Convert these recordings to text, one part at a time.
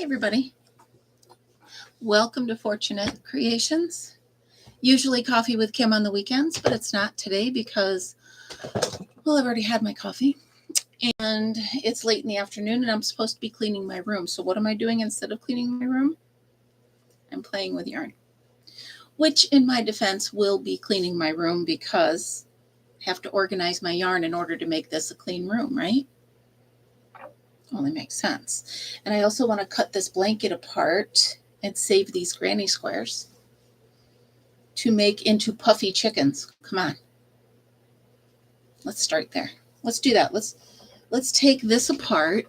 everybody. Welcome to Fortunate Creations. Usually coffee with Kim on the weekends, but it's not today because, well, I've already had my coffee and it's late in the afternoon and I'm supposed to be cleaning my room. So what am I doing instead of cleaning my room? I'm playing with yarn, which in my defense will be cleaning my room because I have to organize my yarn in order to make this a clean room, right? Only makes sense. And I also want to cut this blanket apart and save these granny squares to make into puffy chickens. Come on. Let's start there. Let's do that. Let's take this apart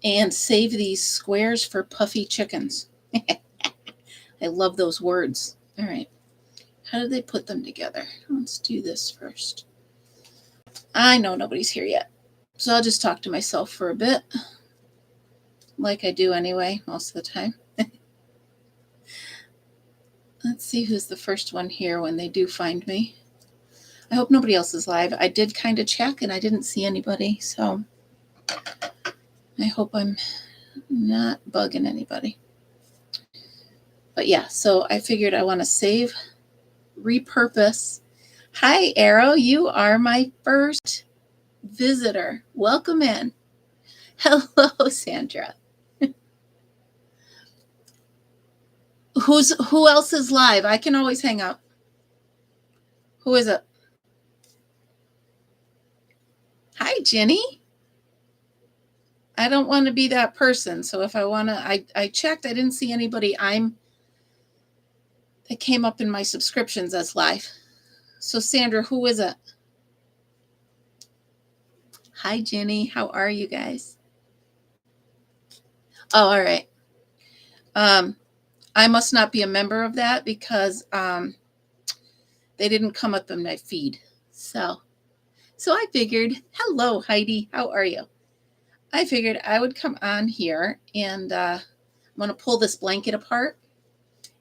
and save these squares for puffy chickens. I love those words. All right. How do they put them together? Let's do this first. I know nobody's here yet, so I'll just talk to myself for a bit, like I do anyway, most of the time. Let's see who's the first one here when they do find me. I hope nobody else is live. I did kind of check and I didn't see anybody, so I hope I'm not bugging anybody. But yeah, so I figured I want to save, repurpose. Hi, Arrow. You are my first visitor. Welcome in. Hello, Sandra. Who else is live? I can always hang up. Who is it? Hi, Jenny. I don't want to be that person. So if I want to, I checked. I didn't see anybody that came up in my subscriptions as live. So Sandra, who is it? Hi, Jenny. How are you guys? Oh, all right. I must not be a member of that because they didn't come up in my feed. So I figured, hello, Heidi. How are you? I figured I would come on here and I'm going to pull this blanket apart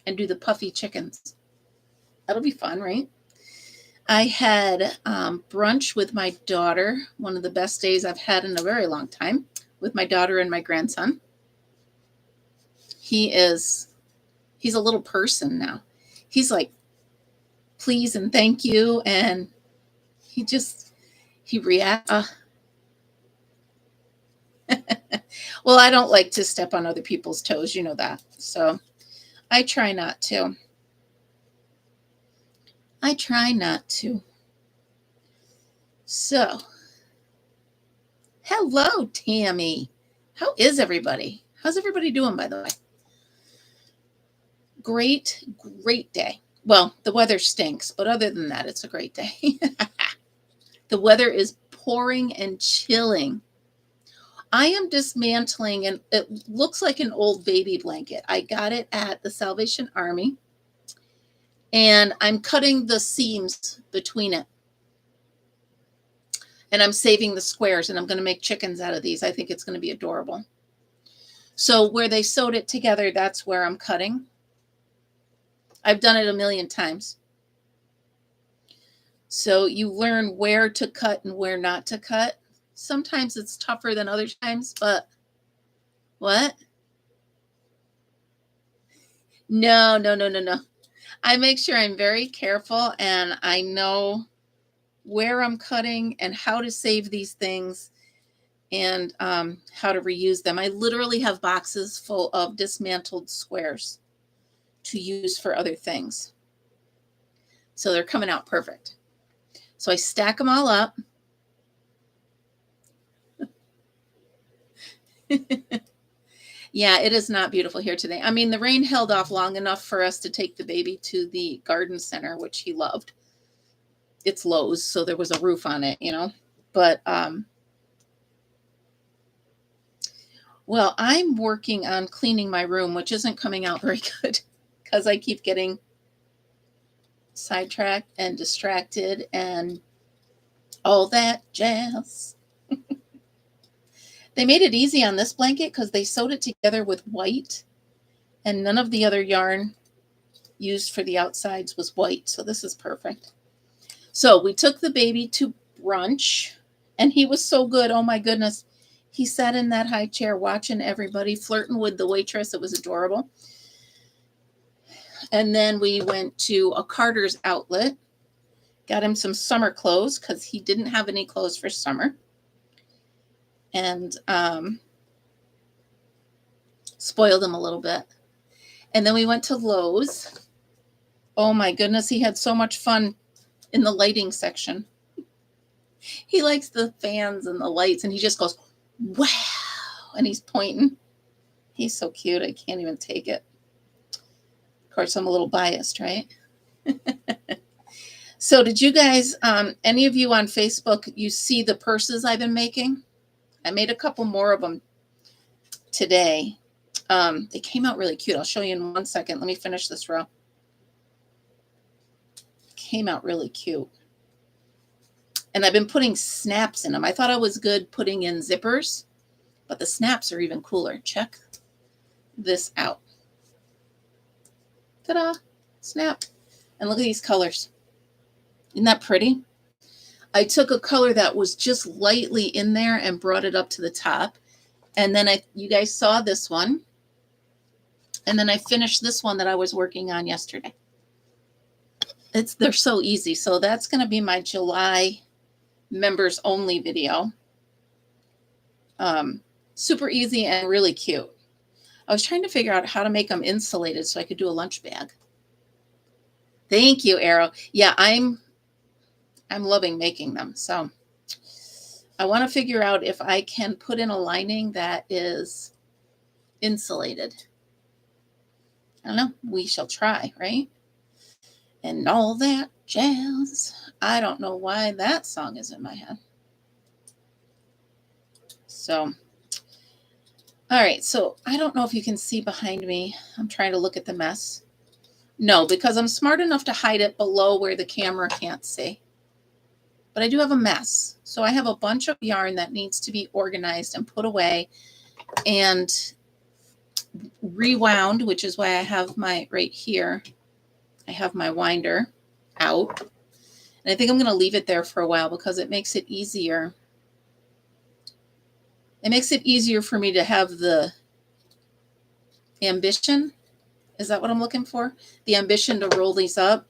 and do the puffy chickens. That'll be fun, right? I had brunch with my daughter, one of the best days I've had in a very long time, with my daughter and my grandson. He's a little person now. He's like, please and thank you. And he reacts. Well, I don't like to step on other people's toes. You know that. So I try not to. So, hello, Tammy. How is everybody? How's everybody doing, by the way? Great day. Well, the weather stinks, but other than that, it's a great day. The weather is pouring and chilling. I am dismantling, and it looks like an old baby blanket. I got it at the Salvation Army, and I'm cutting the seams between it. And I'm saving the squares, and I'm going to make chickens out of these. I think it's going to be adorable. So where they sewed it together, that's where I'm cutting. I've done it a million times. So you learn where to cut and where not to cut. Sometimes it's tougher than other times, but what? No. I make sure I'm very careful and I know where I'm cutting and how to save these things and how to reuse them. I literally have boxes full of dismantled squares to use for other things. So they're coming out perfect. So I stack them all up. Yeah, it is not beautiful here today. I mean, the rain held off long enough for us to take the baby to the garden center, which he loved. It's Lowe's, so there was a roof on it, But, well, I'm working on cleaning my room, which isn't coming out very good because I keep getting sidetracked and distracted and all that jazz. They made it easy on this blanket because they sewed it together with white and none of the other yarn used for the outsides was white. So this is perfect. So we took the baby to brunch and he was so good. Oh my goodness. He sat in that high chair watching everybody, flirting with the waitress. It was adorable. And then we went to a Carter's outlet, got him some summer clothes because he didn't have any clothes for summer. And spoiled him a little bit. And then we went to Lowe's. Oh my goodness, he had so much fun in the lighting section. He likes the fans and the lights, and he just goes, wow, and he's pointing. He's so cute. I can't even take it. Of course, I'm a little biased, right? So did you guys, any of you on Facebook, you see the purses I've been making? I made a couple more of them today. They came out really cute. I'll show you in 1 second. Let me finish this row. Came out really cute. And I've been putting snaps in them. I thought I was good putting in zippers, but the snaps are even cooler. Check this out. Ta-da! Snap. And look at these colors. Isn't that pretty? I took a color that was just lightly in there and brought it up to the top. And then you guys saw this one. And then I finished this one that I was working on yesterday. They're so easy. So that's going to be my July members only video. Super easy and really cute. I was trying to figure out how to make them insulated so I could do a lunch bag. Thank you, Arrow. Yeah, I'm loving making them. So I want to figure out if I can put in a lining that is insulated. I don't know. We shall try, right? And all that jazz. I don't know why that song is in my head. So, all right. So I don't know if you can see behind me. I'm trying to look at the mess. No, because I'm smart enough to hide it below where the camera can't see. But I do have a mess. So I have a bunch of yarn that needs to be organized and put away and rewound, which is why I have my, right here, I have my winder out. And I think I'm going to leave it there for a while because it makes it easier. It makes it easier for me to have the ambition. Is that what I'm looking for? The ambition to roll these up.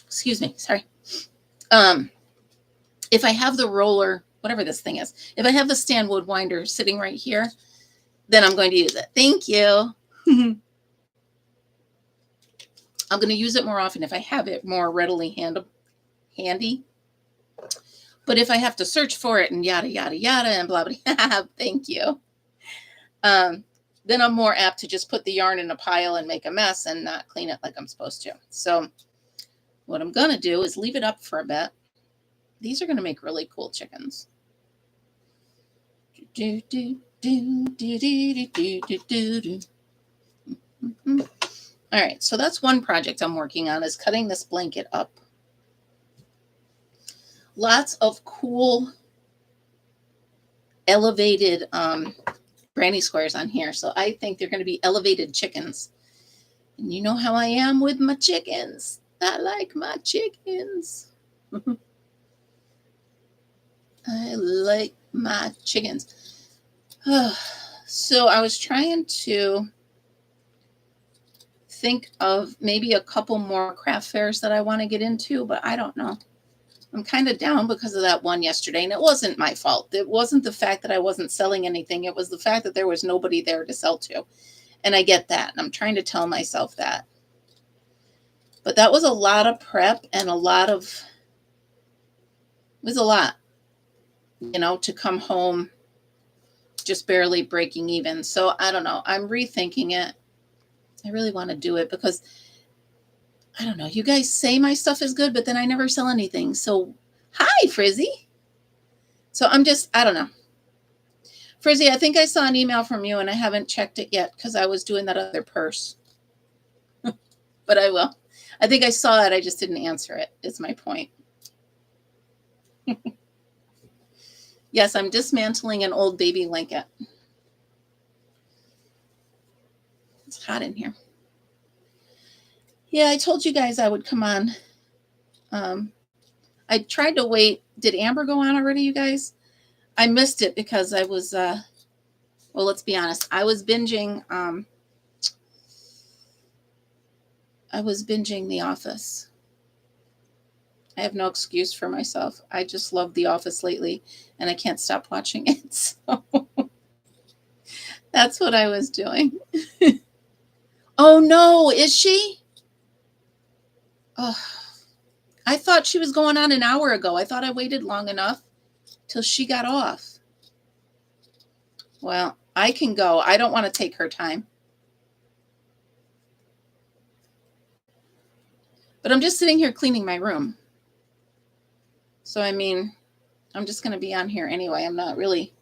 Excuse me. Sorry. If I have the roller, whatever this thing is, if I have the Stanwood winder sitting right here, then I'm going to use it. Thank you. I'm going to use it more often if I have it more readily handy. But if I have to search for it and yada, yada, yada, and blah, blah, thank you. Then I'm more apt to just put the yarn in a pile and make a mess and not clean it like I'm supposed to. So what I'm going to do is leave it up for a bit. These are going to make really cool chickens. All right, so that's one project I'm working on, is cutting this blanket up. Lots of cool elevated granny squares on here. So I think they're going to be elevated chickens. And you know how I am with my chickens. I like my chickens. I like my chickens. So I was trying to think of maybe a couple more craft fairs that I want to get into, but I don't know. I'm kind of down because of that one yesterday, and it wasn't my fault. It wasn't the fact that I wasn't selling anything. It was the fact that there was nobody there to sell to. And I get that, and I'm trying to tell myself that. But that was a lot of prep and it was a lot, you know, to come home just barely breaking even. So I don't know. I'm rethinking it. I really want to do it because I don't know. You guys say my stuff is good, but then I never sell anything. So hi, Frizzy. So I don't know. Frizzy, I think I saw an email from you and I haven't checked it yet because I was doing that other purse. But I will. I think I saw it. I just didn't answer it. Is my point. Yes, I'm dismantling an old baby blanket. It's hot in here. Yeah, I told you guys I would come on I tried to wait. Did Amber go on already, you guys? I missed it because I was, well, let's be honest. I was binging The Office. I have no excuse for myself. I just love The Office lately, and I can't stop watching it. So that's what I was doing. Oh, no. Is she? Oh, I thought she was going on an hour ago. I thought I waited long enough till she got off. Well, I can go. I don't want to take her time. But I'm just sitting here cleaning my room. So, I mean, I'm just going to be on here anyway. I'm not really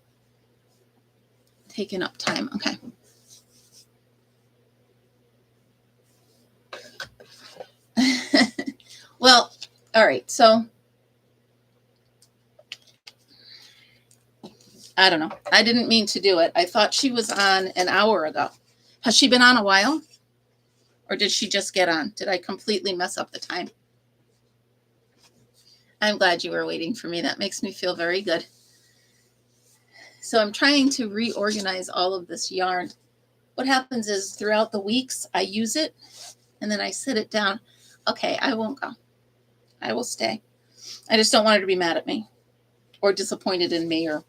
taking up time. Okay. Well, all right. So, I don't know. I didn't mean to do it. I thought she was on an hour ago. Has she been on a while? Or did she just get on? Did I completely mess up the time? I'm glad you were waiting for me. That makes me feel very good. So I'm trying to reorganize all of this yarn. What happens is throughout the weeks, I use it and then I sit it down. Okay, I won't go. I will stay. I just don't want her to be mad at me or disappointed in me or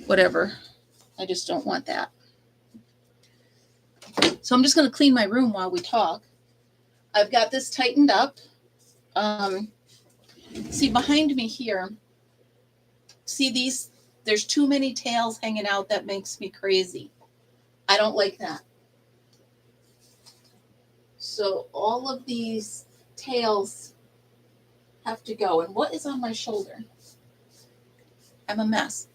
whatever. I just don't want that. So I'm just going to clean my room while we talk. I've got this tightened up. See behind me here, see these, there's too many tails hanging out. That makes me crazy. I don't like that. So all of these tails have to go. And what is on my shoulder? I'm a mess.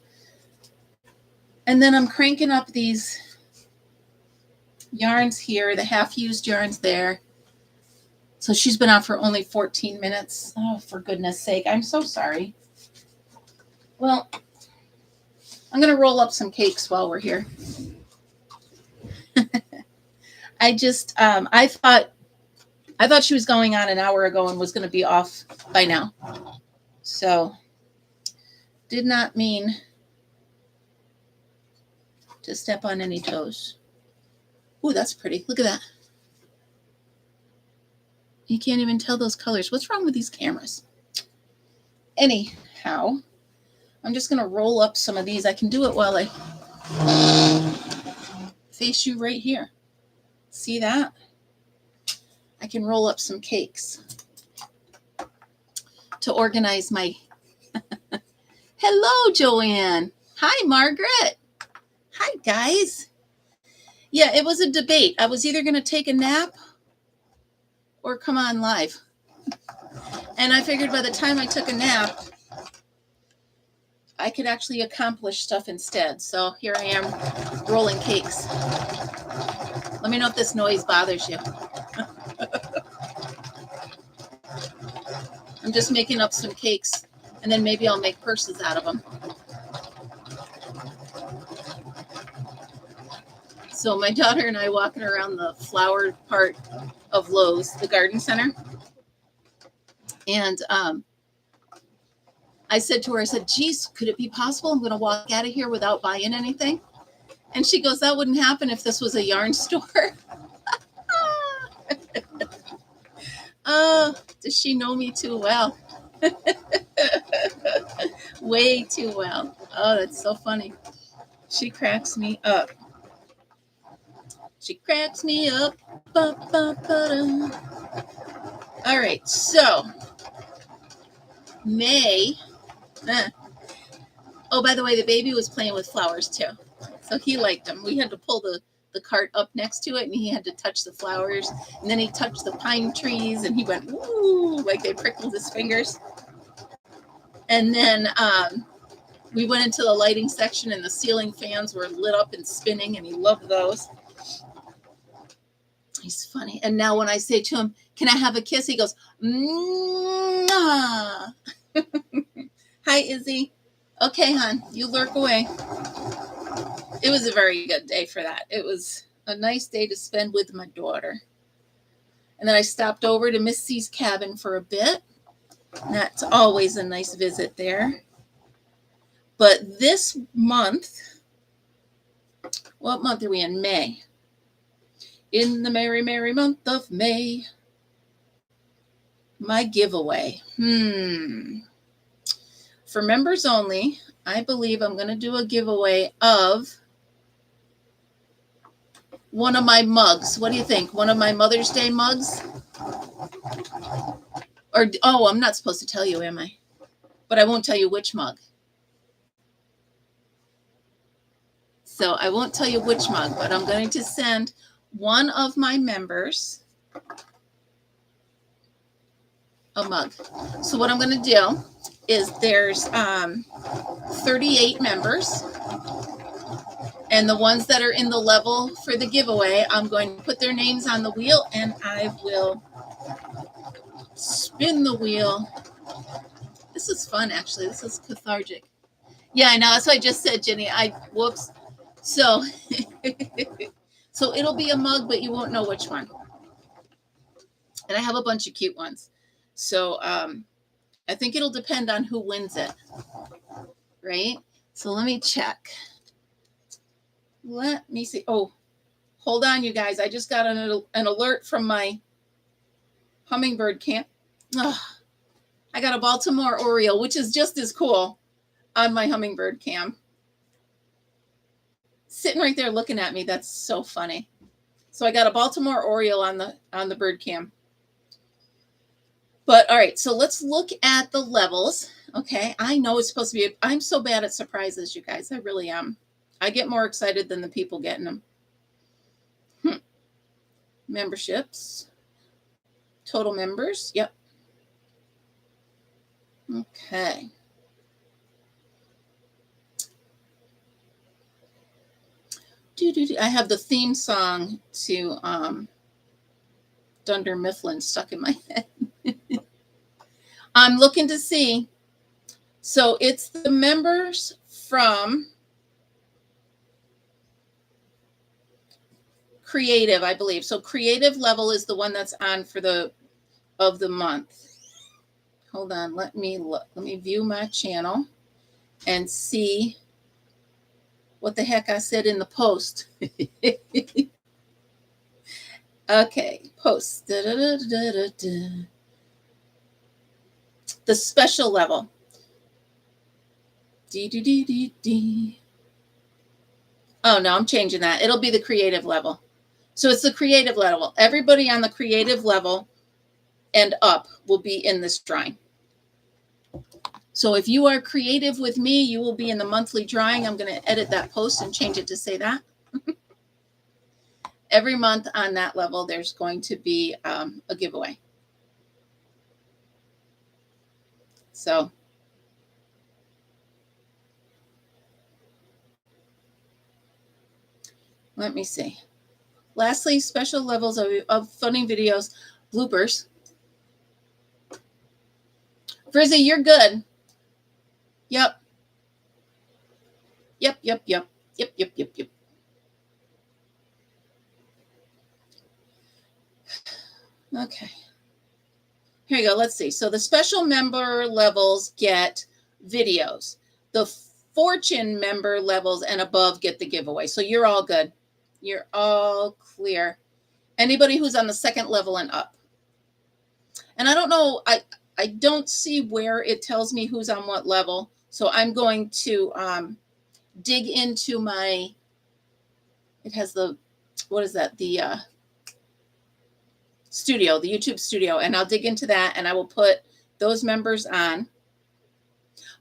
And then I'm cranking up these yarns here, the half-used yarns there. So she's been on for only 14 minutes. Oh, for goodness sake. I'm so sorry. Well, I'm going to roll up some cakes while we're here. I just, I thought she was going on an hour ago and was going to be off by now. So, did not mean to step on any toes. Ooh, that's pretty. Look at that. You can't even tell those colors. What's wrong with these cameras? Anyhow, I'm just going to roll up some of these. I can do it while I face you right here. See that? I can roll up some cakes to organize my... Hello, Joanne. Hi, Margaret. Hi, guys. Yeah, it was a debate. I was either going to take a nap or come on live. And I figured by the time I took a nap, I could actually accomplish stuff instead. So here I am rolling cakes. Let me know if this noise bothers you. I'm just making up some cakes, and then maybe I'll make purses out of them. So my daughter and I walking around the flower part of Lowe's, the garden center. And I said to her, I said, geez, could it be possible I'm going to walk out of here without buying anything? And she goes, that wouldn't happen if this was a yarn store. Oh, does she know me too well? Way too well. Oh, that's so funny. She cracks me up. She cracks me up. Ba-ba-ba-da. All right, so May. Oh, by the way, the baby was playing with flowers too. So he liked them. We had to pull the cart up next to it, and he had to touch the flowers. And then he touched the pine trees, and he went, ooh, like they prickled his fingers. And then we went into the lighting section, and the ceiling fans were lit up and spinning, and he loved those. He's funny. And now when I say to him, can I have a kiss? He goes, Mwah. Hi, Izzy. Okay, hon, you lurk away. It was a very good day for that. It was a nice day to spend with my daughter. And then I stopped over to Miss C's cabin for a bit. That's always a nice visit there. But this month, what month are we in? May. In the merry, merry month of May. My giveaway. For members only, I believe I'm going to do a giveaway of one of my mugs. What do you think? One of my Mother's Day mugs? Or, oh, I'm not supposed to tell you, am I? But I won't tell you which mug. So I won't tell you which mug, but I'm going to send one of my members a mug. So what I'm going to do is there's 38 members. And the ones that are in the level for the giveaway, I'm going to put their names on the wheel and I will spin the wheel. This is fun, actually. This is cathartic. Yeah, I know. That's what I just said, Jenny. Whoops. So, so it'll be a mug, but you won't know which one. And I have a bunch of cute ones. So I think it'll depend on who wins it. Right? So let me check. Let me see. Oh, hold on, you guys. I just got an alert from my hummingbird camp. Oh, I got a Baltimore Oriole, which is just as cool on my hummingbird cam. Sitting right there looking at me. That's so funny. So I got a Baltimore Oriole on the bird cam. But all right, so let's look at the levels. Okay, I know it's supposed to be, I'm so bad at surprises, you guys. I really am. I get more excited than the people getting them. Memberships. Total members. Yep. Okay. I have the theme song to Dunder Mifflin stuck in my head. I'm looking to see. So it's the members from Creative, I believe. So Creative level is the one that's on for the month. Hold on, let me view my channel and see what the heck I said in the post. Okay, post. The special level. Oh no, I'm changing that. It'll be the creative level. So it's the creative level. Everybody on the creative level and up will be in this drawing. So if you are creative with me, you will be in the monthly drawing. I'm going to edit that post and change it to say that. Every month on that level, there's going to be a giveaway. So let me see. Lastly, special levels of funny videos, bloopers. Frizzy, you're good. Yep. Yep. Okay. Here you go. Let's see. So the special member levels get videos. The fortune member levels and above get the giveaway. So you're all good. You're all clear. Anybody who's on the second level and up. And I don't know, I don't see where it tells me who's on what level. So I'm going to dig into my, it has the, what is that? The studio, the YouTube studio. And I'll dig into that and I will put those members on.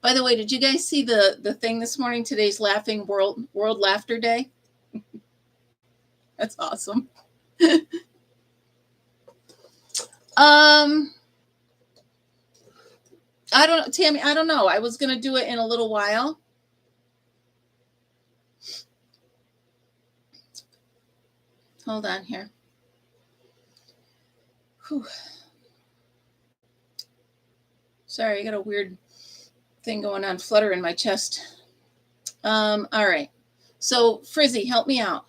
By the way, did you guys see the thing this morning? Today's Laughing World Laughter Day. That's awesome. I don't know, Tammy, I don't know. I was going to do it in a little while. Hold on here. Whew. Sorry, I got a weird thing going on, flutter in my chest. All right. So Frizzy, help me out.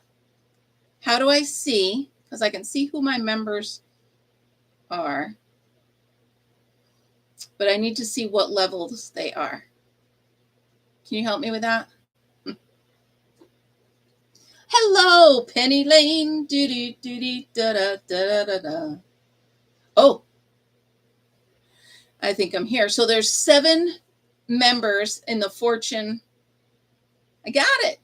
How do I see, because I can see who my members are. but I need to see what levels they are. Can you help me with that? Hello, Penny Lane. Do-do-do-do-da-da-da-da-da. Oh, I think I'm here. So there's 7 members in the Fortune. I got it.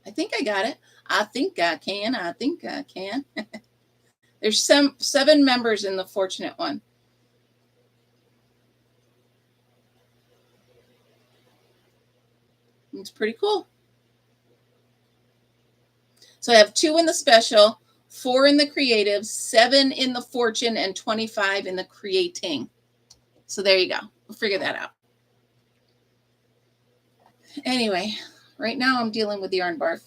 I think I got it. I think I can. I think I can. There's 7 members in the Fortunate one. It's pretty cool. So I have 2 in the special, 4 in the creative, 7 in the Fortune, and 25 in the creating. So there you go. We'll figure that out. Anyway, right now I'm dealing with the yarn barf.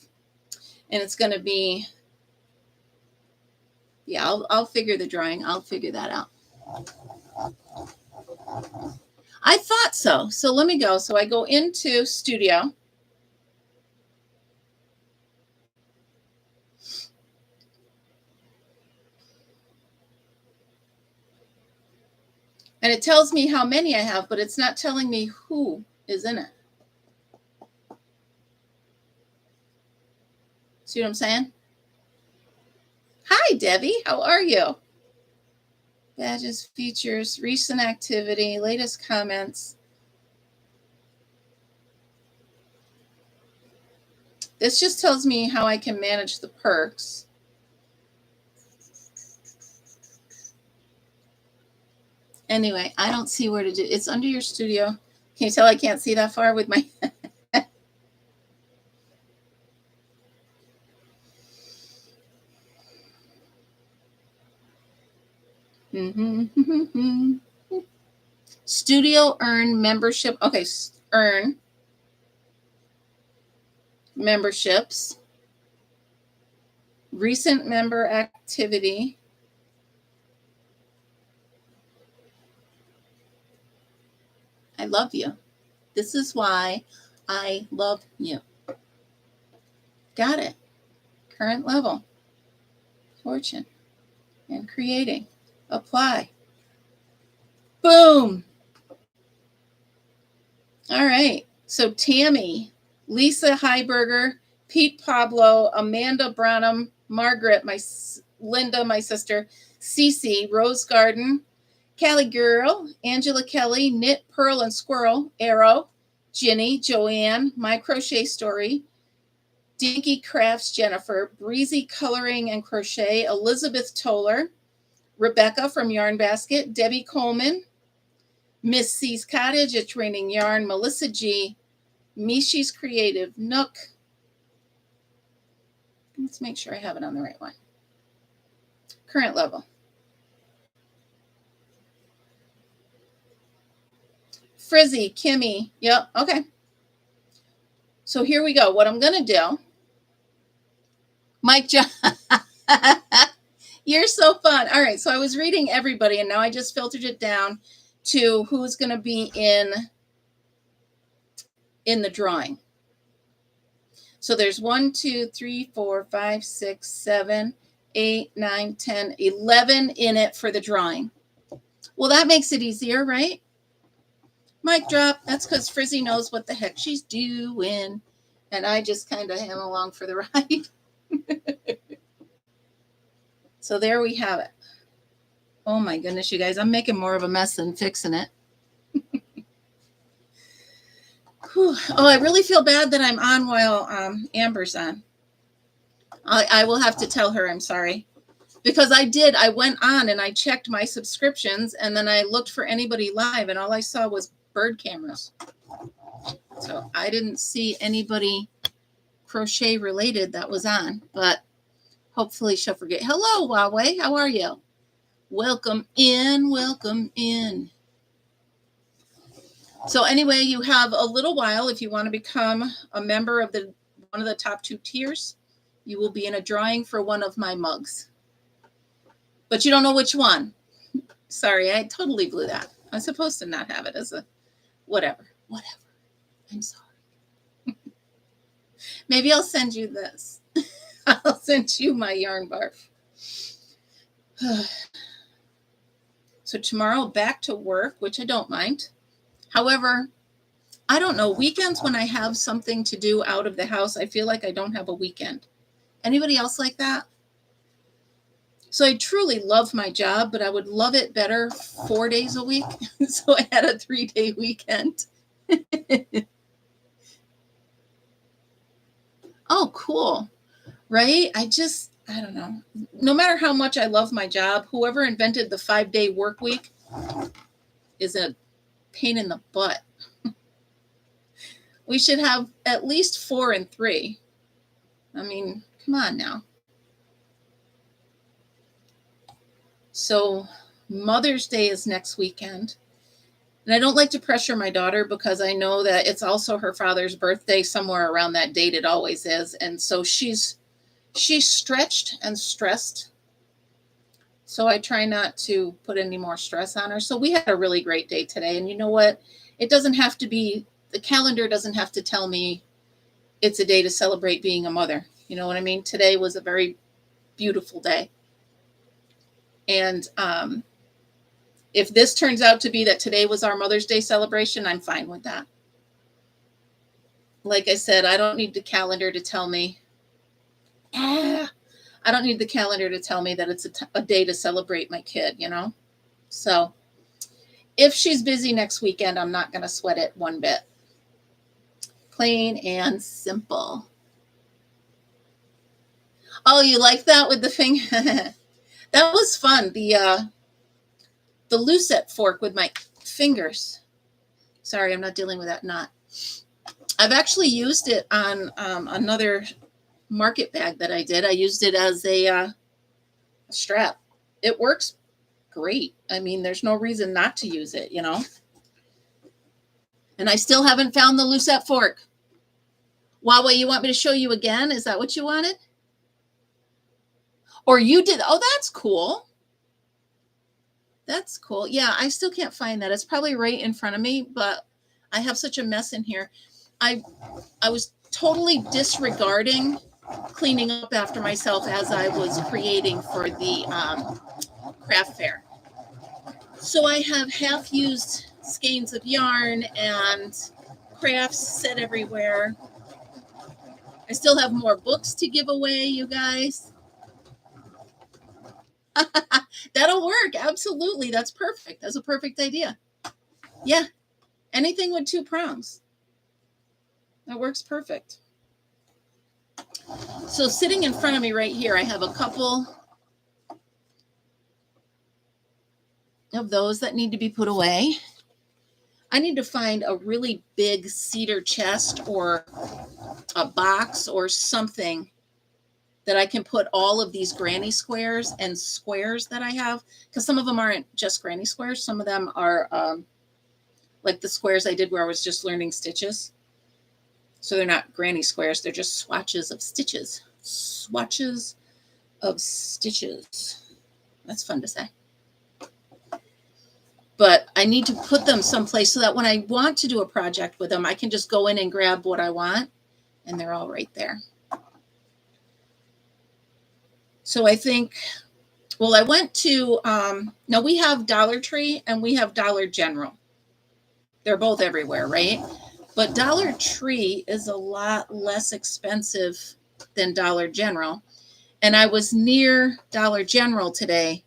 And it's going to be, yeah, I'll figure the drawing. I'll figure that out. I thought so. So let me go. So I go into Studio. And it tells me how many I have, but it's not telling me who is in it. See what I'm saying? Hi, Debbie. How are you? Badges, features, recent activity, latest comments. This just tells me how I can manage the perks. Anyway, I don't see where to do. It's under your studio. Can you tell I can't see that far with my... Studio earn membership. Okay, earn memberships. Recent member activity. I love you. This is why I love you. Got it. Current level. Fortune. And creating. Apply. Boom. All right. So Tammy, Lisa Heiberger, Pete Pablo, Amanda Branham, Margaret, Linda, my sister, Cece, Rose Garden, Callie Girl, Angela Kelly, Knit, Pearl, and Squirrel, Arrow, Ginny, Joanne, My Crochet Story, Dinky Crafts, Jennifer, Breezy Coloring and Crochet, Elizabeth Toller, Rebecca from Yarn Basket, Debbie Coleman, Miss C's Cottage, It's Raining Yarn, Melissa G, Mishi's Creative, Nook. Let's make sure I have it on the right one. Current level. Frizzy, Kimmy. Yep, okay. So here we go. What I'm going to do. Mike John. You're so fun. All right, so I was reading everybody, and now I just filtered it down to who's going to be in the drawing. So there's 1, 2, 3, 4, 5, 6, 7, 8, 9, 10, 11 in it for the drawing. Well, that makes it easier, right? Mic drop. That's because Frizzy knows what the heck she's doing. And I just kind of am along for the ride. So there we have it. Oh my goodness, you guys. I'm making more of a mess than fixing it. Oh, I really feel bad that I'm on while Amber's on. I will have to tell her I'm sorry. Because I went on and I checked my subscriptions and then I looked for anybody live and all I saw was bird cameras. So I didn't see anybody crochet related that was on, but hopefully she'll forget. Hello, Huawei. How are you? Welcome in. Welcome in. So anyway, you have a little while if you want to become a member of one of the top 2 tiers. You will be in a drawing for one of my mugs. But you don't know which one. Sorry, I totally blew that. I'm supposed to not have it as a whatever. I'm sorry. Maybe I'll send you this. I'll send you my yarn barf. So tomorrow back to work, which I don't mind. However, I don't know, weekends when I have something to do out of the house, I feel like I don't have a weekend. Anybody else like that? So I truly love my job, but I would love it better 4 days a week. So I had a 3-day weekend. Oh, cool. Right? I don't know. No matter how much I love my job, whoever invented the 5-day work week is a pain in the butt. We should have at least 4 and 3. I mean, come on now. So Mother's Day is next weekend. And I don't like to pressure my daughter because I know that it's also her father's birthday somewhere around that date. It always is. And so she's stretched and stressed. So I try not to put any more stress on her. So we had a really great day today. And you know what? It doesn't have to be, the calendar doesn't have to tell me it's a day to celebrate being a mother. You know what I mean? Today was a very beautiful day. And if this turns out to be that today was our Mother's Day celebration, I'm fine with that. Like I said, I don't need the calendar to tell me. I don't need the calendar to tell me that it's a day to celebrate my kid, you know? So if she's busy next weekend, I'm not going to sweat it one bit. Plain and simple. Oh, you like that with the finger? That was fun. The lucette fork with my fingers. Sorry, I'm not dealing with that knot. I've actually used it on another market bag that I did. I used it as a strap. It works great. I mean, there's no reason not to use it, you know. And I still haven't found the lucette fork. Huawei, you want me to show you again? Is that what you wanted? Or you did? Oh, that's cool. That's cool. Yeah, I still can't find that. It's probably right in front of me, but I have such a mess in here. I was totally disregarding cleaning up after myself as I was creating for the craft fair. So I have half-used skeins of yarn and crafts set everywhere. I still have more books to give away, you guys. That'll work. Absolutely. That's perfect. That's a perfect idea. Yeah. Anything with 2 prongs. That works perfect. So sitting in front of me right here, I have a couple of those that need to be put away. I need to find a really big cedar chest or a box or something that I can put all of these granny squares and squares that I have, because some of them aren't just granny squares. Some of them are like the squares I did where I was just learning stitches. So they're not granny squares. They're just swatches of stitches. Swatches of stitches. That's fun to say. But I need to put them someplace so that when I want to do a project with them, I can just go in and grab what I want, and they're all right there. So I think, well, I went to, now we have Dollar Tree and we have Dollar General. They're both everywhere, right? But Dollar Tree is a lot less expensive than Dollar General. And I was near Dollar General today,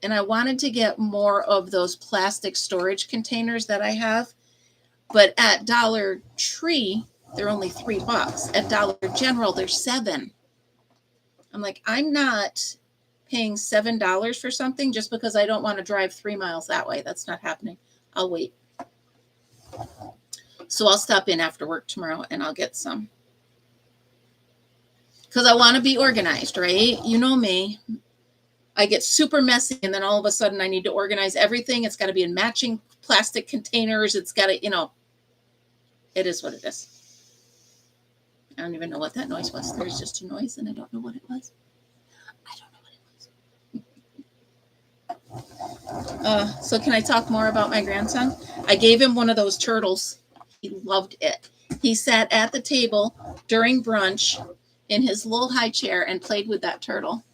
and I wanted to get more of those plastic storage containers that I have. But at Dollar Tree, they're only $3. At Dollar General, they're $7. I'm like, I'm not paying $7 for something just because I don't want to drive 3 miles that way. That's not happening. I'll wait. So I'll stop in after work tomorrow and I'll get some. Because I want to be organized, right? You know me. I get super messy and then all of a sudden I need to organize everything. It's got to be in matching plastic containers. It's got to, you know, it is what it is. I don't even know what that noise was. There's just a noise and I don't know what it was. I don't know what it was. So can I talk more about my grandson? I gave him one of those turtles. He loved it. He sat at the table during brunch in his little high chair and played with that turtle.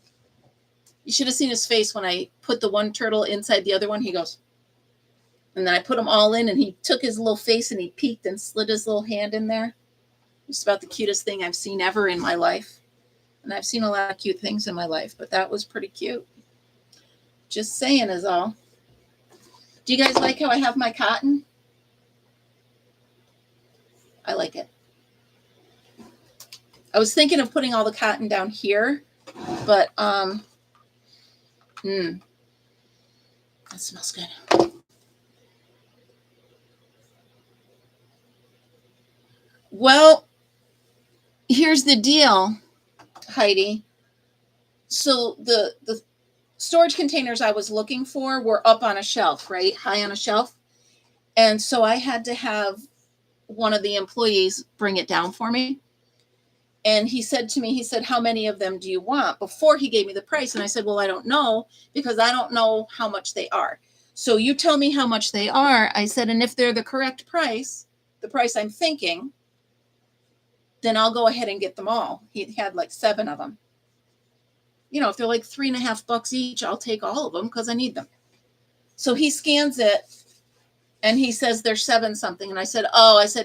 You should have seen his face when I put the one turtle inside the other one. He goes, and then I put them all in, and he took his little face and he peeked and slid his little hand in there. It's about the cutest thing I've seen ever in my life. And I've seen a lot of cute things in my life, but that was pretty cute. Just saying is all. Do you guys like how I have my cotton? I like it. I was thinking of putting all the cotton down here, but that smells good. Well, here's the deal, Heidi. So the storage containers I was looking for were up on a shelf, right? High on a shelf. And so I had to have one of the employees bring it down for me. And he said to me, he said, how many of them do you want? Before he gave me the price. And I said, well, I don't know, because I don't know how much they are. So you tell me how much they are. I said, and if they're the correct price, the price I'm thinking, then I'll go ahead and get them all. He had like 7 of them. You know, if they're like $3.50 each, I'll take all of them because I need them. So he scans it and he says there's 7 something. And I said,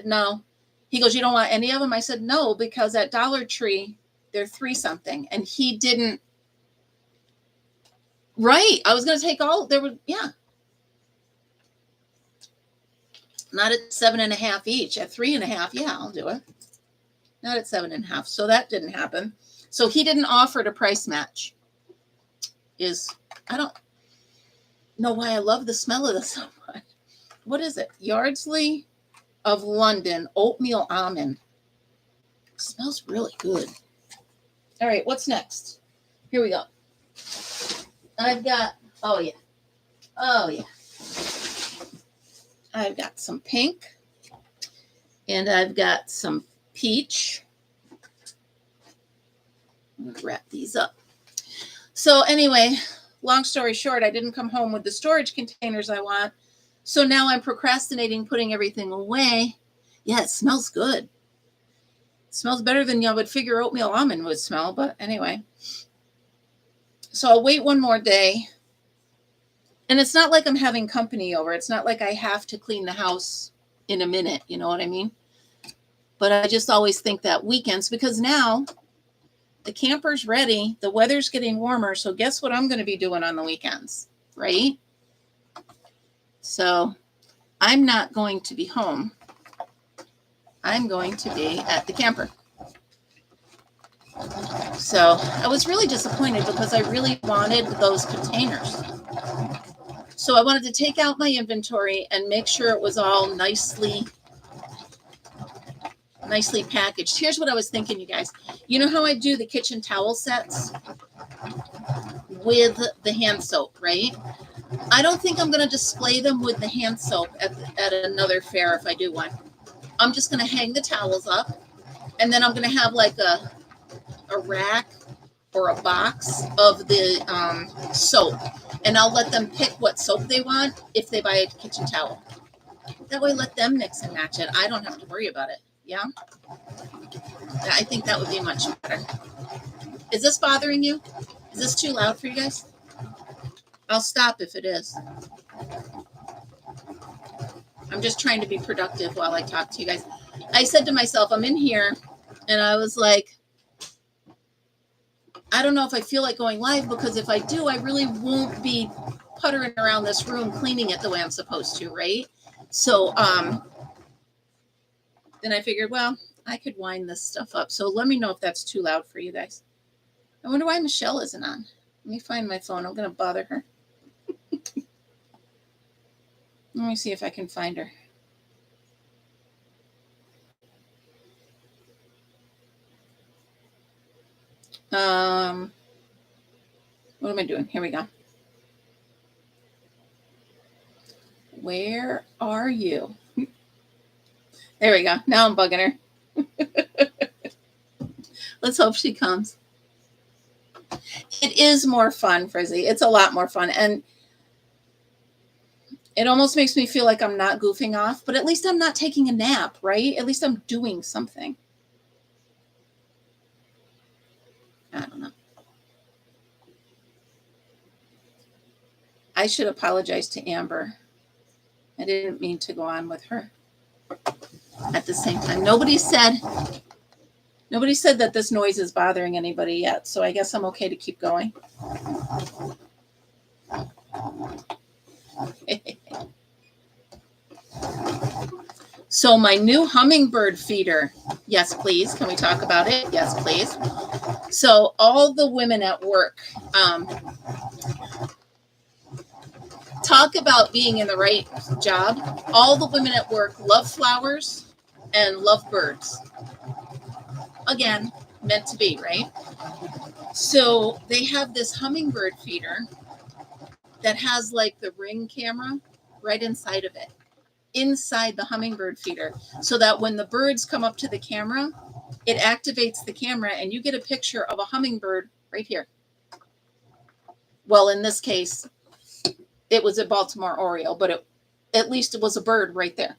no. He goes, you don't want any of them? I said, no, because at Dollar Tree, they're 3 something. And he didn't. Right. I was going to take all. There were, yeah. Not at 7.50 each. At 3.50, yeah, I'll do it. Not at 7.50. So that didn't happen. So he didn't offer to price match. I don't know why I love the smell of this so much. What is it? Yardley of London oatmeal almond. It smells really good. All right, what's next? Here we go. I've got, oh yeah. I've got some pink and I've got some peach. I'm going to wrap these up. So anyway, long story short, I didn't come home with the storage containers I want. So now I'm procrastinating putting everything away. Yeah, it smells good. It smells better than you would figure oatmeal almond would smell. But anyway, so I'll wait one more day. And it's not like I'm having company over. It's not like I have to clean the house in a minute. You know what I mean? But I just always think that weekends, because now the camper's ready. The weather's getting warmer. So guess what I'm going to be doing on the weekends, right? So I'm not going to be home. I'm going to be at the camper. So I was really disappointed because I really wanted those containers. So I wanted to take out my inventory and make sure it was all nicely packaged. Here's what I was thinking, you guys. You know how I do the kitchen towel sets with the hand soap, right? I don't think I'm going to display them with the hand soap at another fair if I do one. I'm just going to hang the towels up, and then I'm going to have like a rack or a box of the soap, and I'll let them pick what soap they want if they buy a kitchen towel. That way, let them mix and match it. I don't have to worry about it. Yeah? I think that would be much better. Is this bothering you? Is this too loud for you guys? I'll stop if it is. I'm just trying to be productive while I talk to you guys. I said to myself, I'm in here, and I was like, I don't know if I feel like going live, because if I do, I really won't be puttering around this room cleaning it the way I'm supposed to, right? So then I figured, well, I could wind this stuff up. So let me know if that's too loud for you guys. I wonder why Michelle isn't on. Let me find my phone. I'm going to bother her. Let me see if I can find her. What am I doing? Here we go. Where are you? There we go. Now I'm bugging her. Let's hope she comes. It is more fun, Frizzy. It's a lot more fun. And it almost makes me feel like I'm not goofing off, but at least I'm not taking a nap, right? At least I'm doing something. I don't know. I should apologize to Amber. I didn't mean to go on with her at the same time. Nobody said that this noise is bothering anybody yet, so I guess I'm okay to keep going. So my new hummingbird feeder. Yes, please. Can we talk about it? Yes, please. So all the women at work, talk about being in the right job. All the women at work love flowers and love birds. Again, meant to be, right? So they have this hummingbird feeder that has like the Ring camera right inside of it, inside the hummingbird feeder, so that when the birds come up to the camera, it activates the camera and you get a picture of a hummingbird right here. Well, in this case, it was a Baltimore Oriole, but at least it was a bird right there.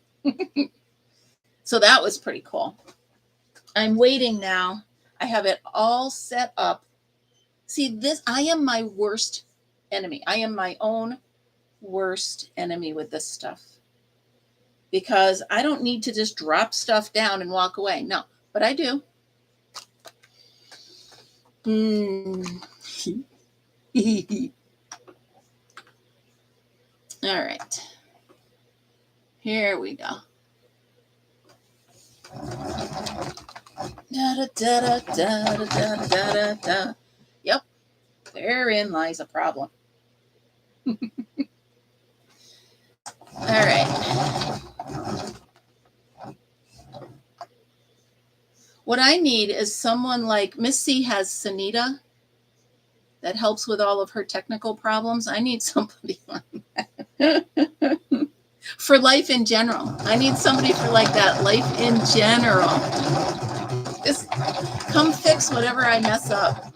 So that was pretty cool. I'm waiting now. I have it all set up. See, this, I am my worst enemy. I am my own worst enemy with this stuff, because I don't need to just drop stuff down and walk away. No, but I do. All right. Here we go. Da, da, da, da, da, da, da, da, da. Yep. Therein lies a problem. All right. What I need is someone like Miss C has Sanita that helps with all of her technical problems. I need somebody like that. For life in general. I need somebody for like that, life in general. Just come fix whatever I mess up.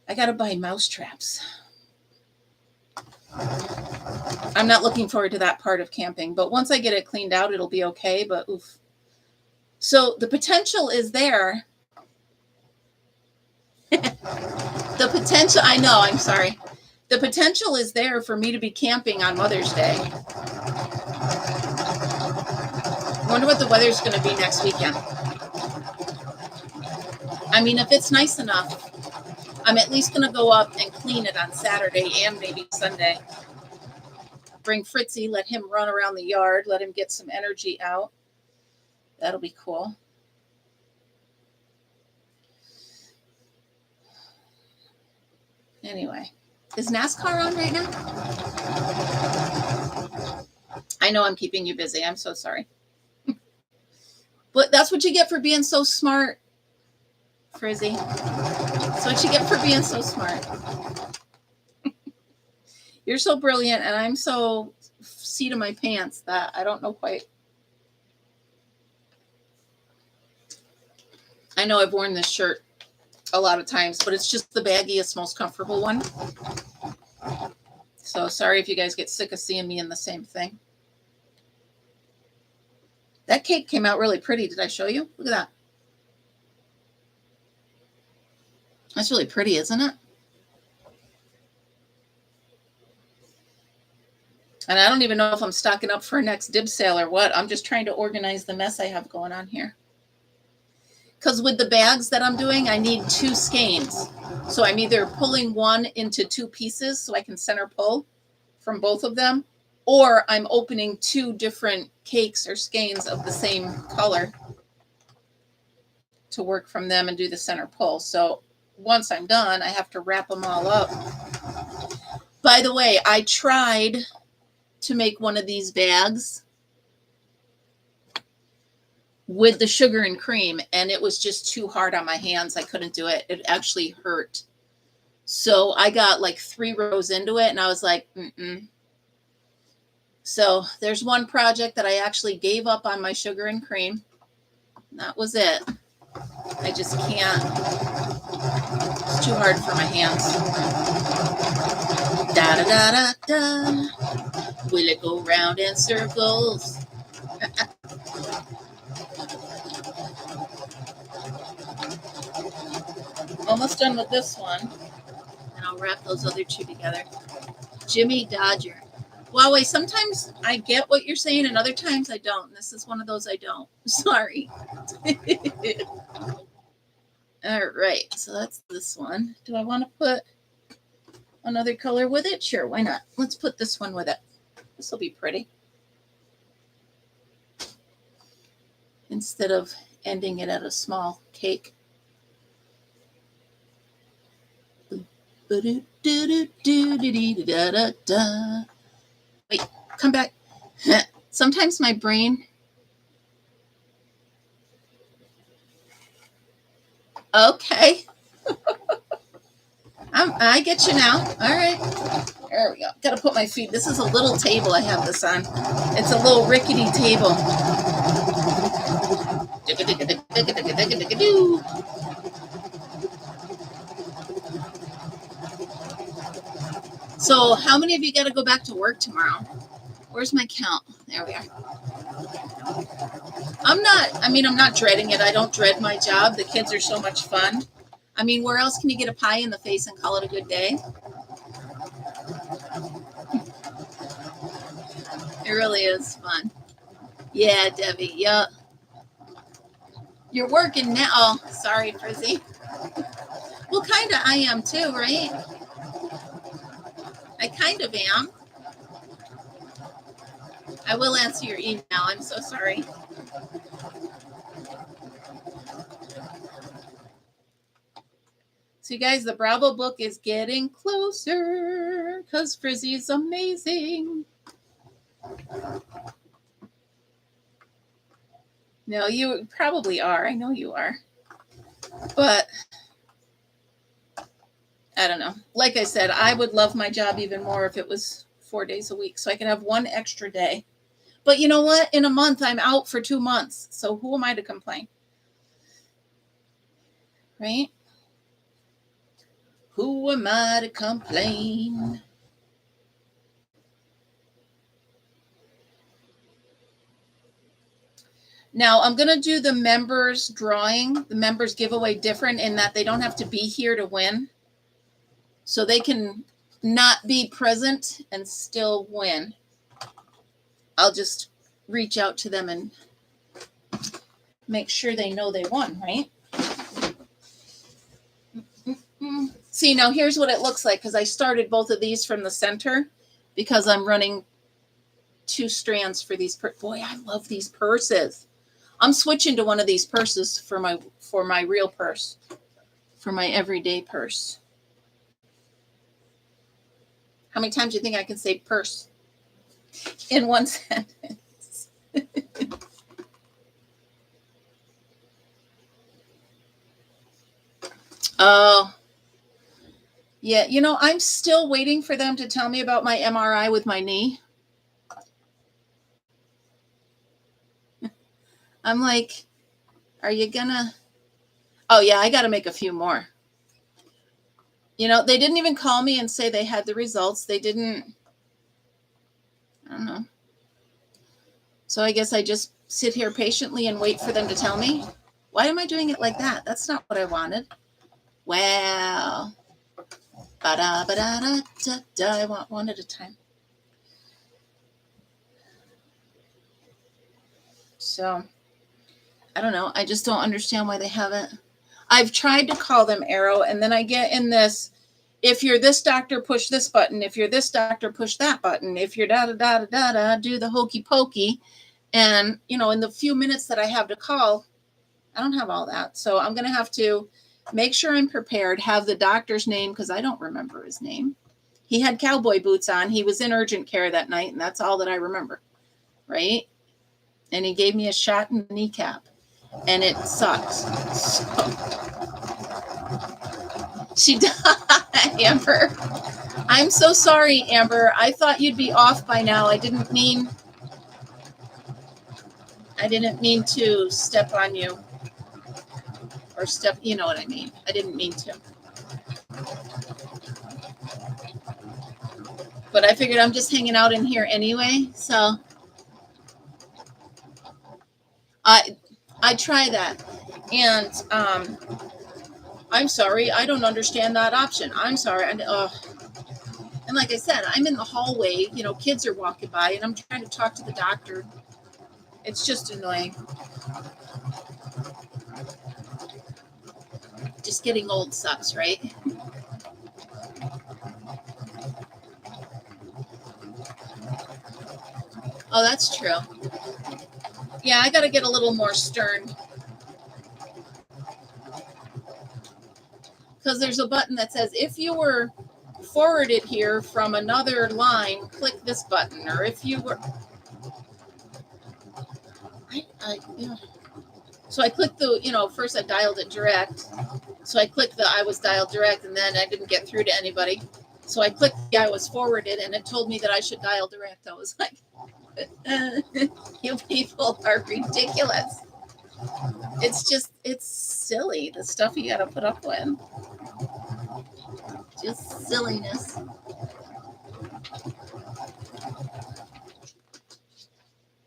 I gotta buy mouse traps. I'm not looking forward to that part of camping, but once I get it cleaned out, it'll be okay, but oof. So the potential is there. The potential, I know, I'm sorry. The potential is there for me to be camping on Mother's Day. I wonder what the weather's going to be next weekend. I mean, if it's nice enough, I'm at least going to go up and clean it on Saturday and maybe Sunday. Bring Fritzy, let him run around the yard, let him get some energy out. That'll be cool. Anyway, is NASCAR on right now? I know I'm keeping you busy. I'm so sorry. But that's what you get for being so smart, Frizzy. That's what you get for being so smart. You're so brilliant, and I'm so seat of my pants that I don't know quite. I know I've worn this shirt a lot of times, but it's just the baggiest, most comfortable one. So sorry if you guys get sick of seeing me in the same thing. That cake came out really pretty. Did I show you? Look at that. That's really pretty, isn't it? And I don't even know if I'm stocking up for a next dib sale or what. I'm just trying to organize the mess I have going on here. Because with the bags that I'm doing, I need 2 skeins. So I'm either pulling one into 2 pieces so I can center pull from both of them, or I'm opening 2 different cakes or skeins of the same color to work from them and do the center pull. So once I'm done, I have to wrap them all up. By the way, I tried to make one of these bags with the sugar and cream, and it was just too hard on my hands. I couldn't do it. It actually hurt. So I got like 3 rows into it, and I was like, So there's one project that I actually gave up on my sugar and cream. That was it. I just can't. It's too hard for my hands. Da da da da da. Will it go round in circles? almost done with this one. And I'll wrap those other two together. Jimmy Dodger. Huawei, sometimes I get what you're saying and other times I don't. And this is one of those I don't. Sorry. All right, so that's this one. Do I want to put another color with it? Sure, why not? Let's put this one with it. This will be pretty. Instead of ending it at a small cake. Wait, come back. Sometimes my brain. Okay. I get you now. All right. There we go. Got to put my feet. This is a little table I have this on. It's a little rickety table. So how many of you got to go back to work tomorrow? Where's my count? There we are. I'm not dreading it. I don't dread my job. The kids are so much fun. I mean, where else can you get a pie in the face and call it a good day? It really is fun. Yeah, Debbie. Yeah. You're working now. Oh, sorry, Frizzy. Well, kind of I am too, right? I kind of am. I will answer your email. I'm so sorry. So you guys, the Bravo book is getting closer because Frizzy is amazing. No, you probably are. I know you are. But I don't know. Like I said, I would love my job even more if it was 4 days a week so I could have one extra day. But you know what? In a month, I'm out for 2 months. So who am I to complain? Right? Who am I to complain? Now, I'm going to do the members drawing, the members giveaway different in that they don't have to be here to win. So they can not be present and still win. I'll just reach out to them and make sure they know they won, right? See, now here's what it looks like because I started both of these from the center because I'm running 2 strands for these. Boy, I love these purses. I'm switching to one of these purses for my real purse, for my everyday purse. How many times do you think I can say purse in one sentence? Oh, yeah. You know, I'm still waiting for them to tell me about my MRI with my knee. I'm like, are you gonna? Oh, yeah, I got to make a few more. You know, they didn't even call me and say they had the results. They didn't. I don't know. So I guess I just sit here patiently and wait for them to tell me. Why am I doing it like that? That's not what I wanted. Wow. Ba-da-ba-da-da-da-da. I want one at a time. So, I don't know. I just don't understand why they haven't. I've tried to call them, Arrow, and then I get in this, if you're this doctor, push this button. If you're this doctor, push that button. If you're da-da-da-da-da-da, do the hokey pokey. And, you know, in the few minutes that I have to call, I don't have all that. So I'm going to have to make sure I'm prepared, have the doctor's name, because I don't remember his name. He had cowboy boots on. He was in urgent care that night, and that's all that I remember, right? And he gave me a shot in the kneecap, and it sucks. So, she died, Amber. I'm so sorry, Amber. I thought you'd be off by now. I didn't mean to step on you. Or step, you know what I mean. I didn't mean to. But I figured I'm just hanging out in here anyway, so I try that. And I'm sorry, I don't understand that option. I'm sorry. And like I said, I'm in the hallway, you know, kids are walking by and I'm trying to talk to the doctor. It's just annoying. Just getting old sucks, right? Oh, that's true. Yeah, I got to get a little more stern. Because there's a button that says, if you were forwarded here from another line, click this button. Or if you were... yeah. So I clicked the, you know, first I dialed it direct. So I clicked the I was dialed direct, and then I didn't get through to anybody. So I clicked the I was forwarded, and it told me that I should dial direct. I was like, you people are ridiculous. It's silly, the stuff you got to put up with. Just silliness.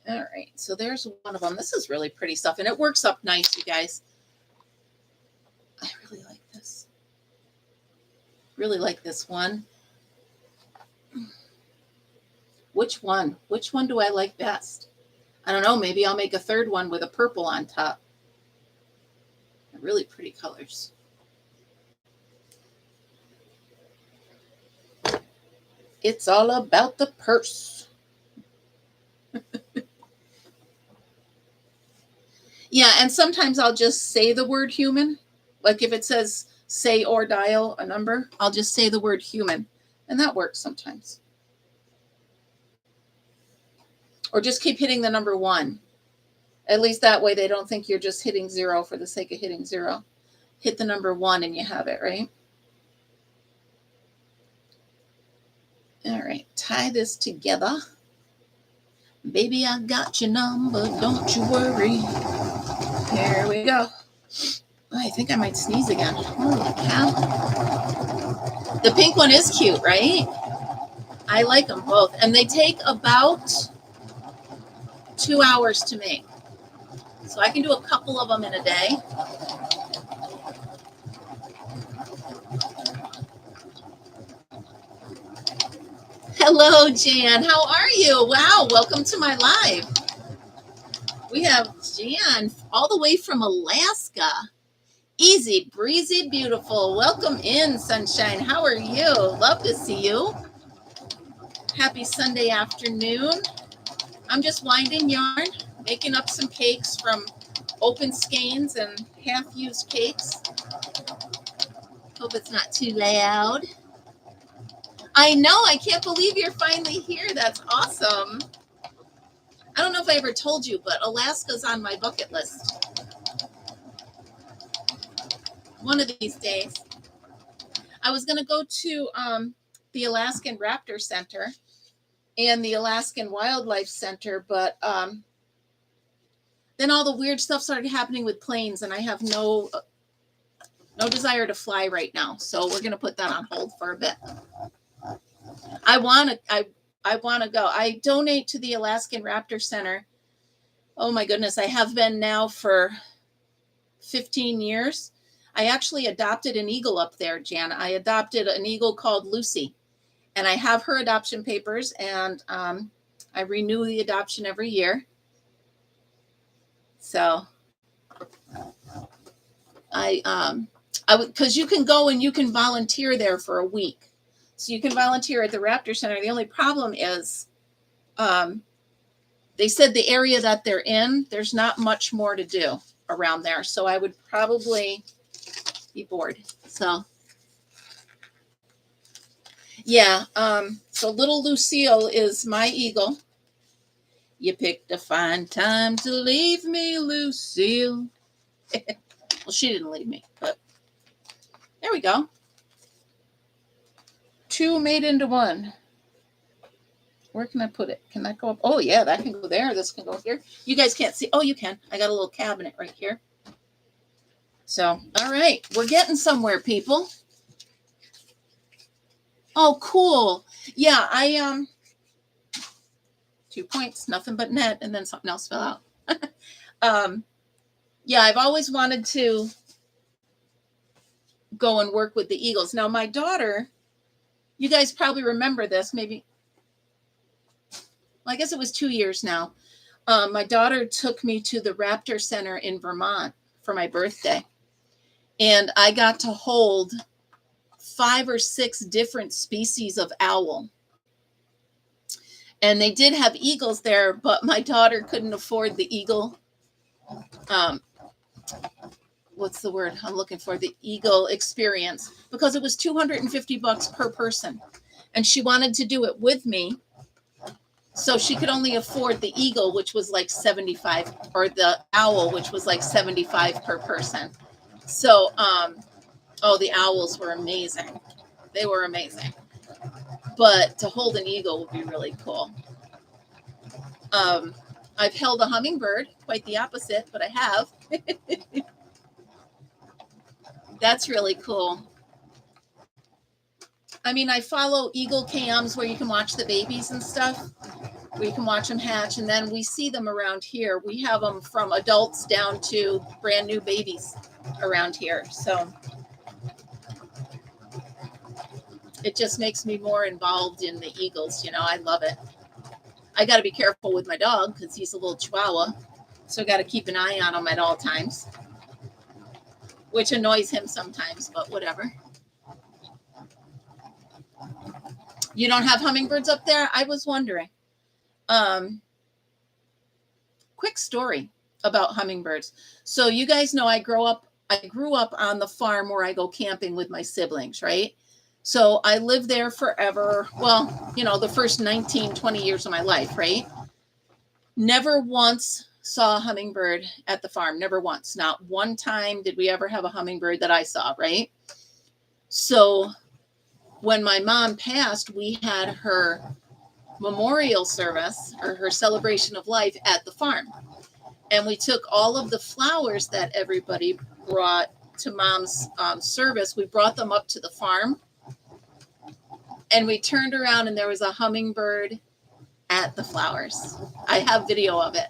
All right, so there's one of them. This is really pretty stuff, and it works up nice, you guys. I really like this. Really like this one. Which one? Which one do I like best? I don't know. Maybe I'll make a third one with a purple on top. They're really pretty colors. It's all about the purse. Yeah, and sometimes I'll just say the word human. Like if it says say or dial a number, I'll just say the word human. And that works sometimes. Or just keep hitting the number 1. At least that way they don't think you're just hitting 0 for the sake of hitting 0. Hit the number 1 and you have it, right? All right, tie this together. Baby, I got your number, don't you worry. Here we go. Oh, I think I might sneeze again. Holy cow. The pink one is cute, right? I like them both. And they take about 2 hours to make. So I can do a couple of them in a day. Hello, Jan. How are you? Wow, welcome to my live. We have Jan all the way from Alaska. Easy, breezy, beautiful. Welcome in, sunshine. How are you? Love to see you. Happy Sunday afternoon. I'm just winding yarn, making up some cakes from open skeins and half-used cakes. Hope it's not too loud. I know. I can't believe you're finally here. That's awesome. I don't know if I ever told you, but Alaska's on my bucket list. One of these days. I was going to go to the Alaskan Raptor Center and the Alaskan Wildlife Center, but then all the weird stuff started happening with planes, and I have no desire to fly right now. So we're going to put that on hold for a bit. I want to go. I donate to the Alaskan Raptor Center. Oh my goodness, I have been now for 15 years. I actually adopted an eagle up there, Jan. I adopted an eagle called Lucy, and I have her adoption papers, and I renew the adoption every year. So because you can go and you can volunteer there for a week. So you can volunteer at the Raptor Center. The only problem is they said the area that they're in, there's not much more to do around there. So I would probably be bored. So yeah. So little Lucille is my eagle. You picked a fine time to leave me, Lucille. Well, she didn't leave me, but there we go. 2 made into 1. Where can I put it? Can that go up? Oh, yeah, that can go there. This can go here. You guys can't see. Oh, you can. I got a little cabinet right here. So, all right. We're getting somewhere, people. Oh, cool. Yeah, 2 points, nothing but net, and then something else fell out. Yeah, I've always wanted to go and work with the eagles. Now, my daughter, you guys probably remember this, maybe, well, I guess it was 2 years now. My daughter took me to the Raptor Center in Vermont for my birthday. And I got to hold 5 or 6 different species of owl. And they did have eagles there, but my daughter couldn't afford the eagle. What's the word I'm looking for? The eagle experience, because it was $250 per person. And she wanted to do it with me. So she could only afford the eagle, which was like 75, or the owl, which was like 75 per person. So, oh, the owls were amazing. They were amazing. But to hold an eagle would be really cool. I've held a hummingbird, quite the opposite, but I have. That's really cool. I mean, I follow eagle cams where you can watch the babies and stuff, where you can watch them hatch, and then we see them around here. We have them from adults down to brand new babies around here. So it just makes me more involved in the eagles. You know, I love it. I got to be careful with my dog because he's a little chihuahua. So I got to keep an eye on him at all times, which annoys him sometimes, but whatever. You don't have hummingbirds up there? I was wondering. Quick story about hummingbirds. So you guys know I grew up on the farm where I go camping with my siblings, right? So I lived there forever. Well, you know, the first 19, 20 years of my life, right? Never once saw a hummingbird at the farm. Never once. Not one time did we ever have a hummingbird that I saw, right? So when my mom passed, we had her memorial service, or her celebration of life, at the farm. And we took all of the flowers that everybody brought to Mom's service. We brought them up to the farm. And we turned around and there was a hummingbird at the flowers. I have video of it.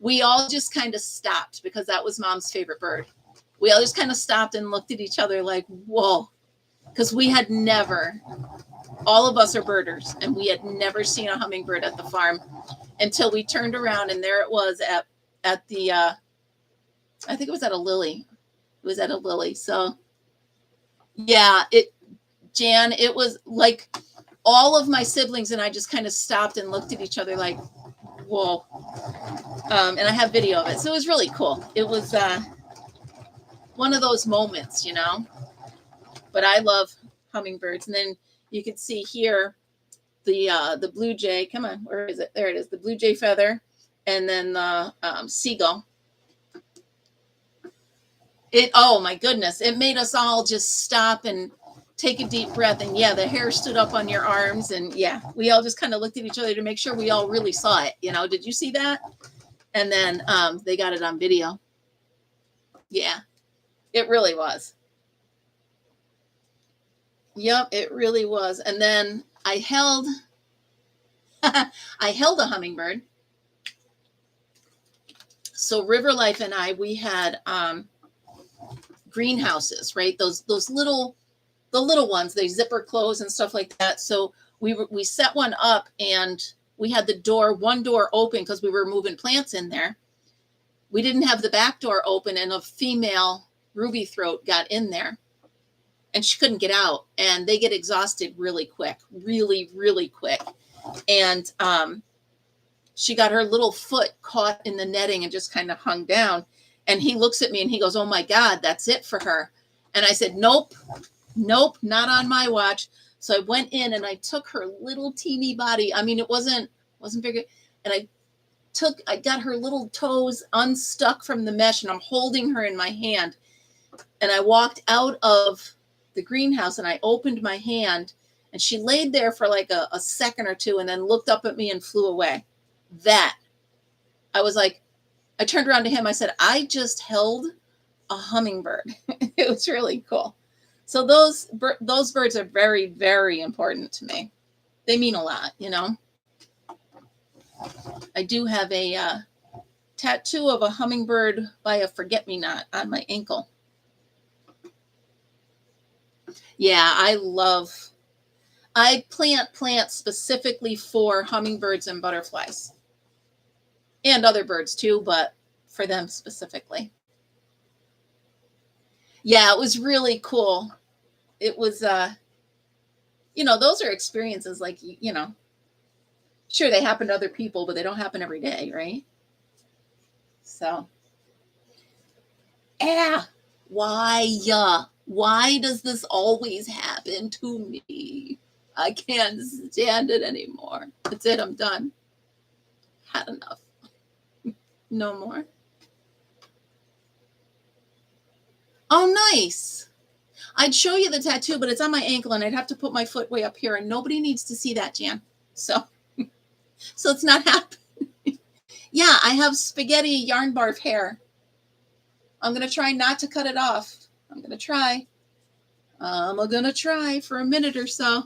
We all just kind of stopped because that was Mom's favorite bird. We all just kind of stopped and looked at each other like, whoa, because we had never, all of us are birders, and we had never seen a hummingbird at the farm until we turned around and there it was at the, I think it was at a lily. It was at a lily. So yeah, Jan, it was like all of my siblings and I just kind of stopped and looked at each other like, whoa. And I have video of it. So it was really cool. It was one of those moments, you know, but I love hummingbirds. And then you can see here the blue jay. Come on, where is it? There it is. The blue jay feather, and then the seagull. Oh my goodness. It made us all just stop and take a deep breath. And yeah, the hair stood up on your arms. And yeah, we all just kind of looked at each other to make sure we all really saw it. You know, did you see that? And then they got it on video. Yeah, it really was. Yep, it really was. And then I held a hummingbird. So River Life and I, we had greenhouses, right? Those little ones, they zipper close and stuff like that. So we set one up and we had one door open because we were moving plants in there. We didn't have the back door open, and a female ruby throat got in there and she couldn't get out, and they get exhausted really quick, really, really quick. And she got her little foot caught in the netting and just kind of hung down. And he looks at me and he goes, "Oh my God, that's it for her." And I said, nope, not on my watch. So I went in and I took her little teeny body. I mean, it wasn't big. And I got her little toes unstuck from the mesh, and I'm holding her in my hand. And I walked out of the greenhouse and I opened my hand, and she laid there for like a second or two and then looked up at me and flew away. I was like, I turned around to him. I said, I just held a hummingbird. It was really cool. So those birds are very, very important to me. They mean a lot, you know. I do have a tattoo of a hummingbird by a forget-me-not on my ankle. Yeah, I plant plants specifically for hummingbirds and butterflies and other birds too, but for them specifically. Yeah, it was really cool. It was, those are experiences like, sure they happen to other people, but they don't happen every day, right? So, yeah. Why does this always happen to me? I can't stand it anymore. That's it. I'm done. Had enough. No more. Oh, nice. I'd show you the tattoo, but it's on my ankle and I'd have to put my foot way up here and nobody needs to see that, Jan. So it's not happening. Yeah, I have spaghetti yarn barf hair. I'm going to try not to cut it off. I'm going to try. I'm going to try for a minute or so.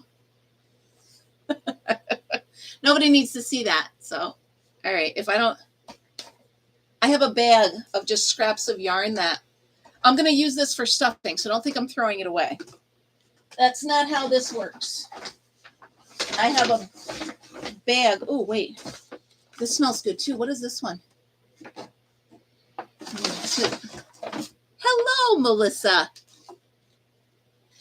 Nobody needs to see that. So, all right. I have a bag of just scraps of yarn that I'm going to use this for stuffing. So don't think I'm throwing it away. That's not how this works. I have a bag. Oh, wait. This smells good too. What is this one? Hello, Melissa.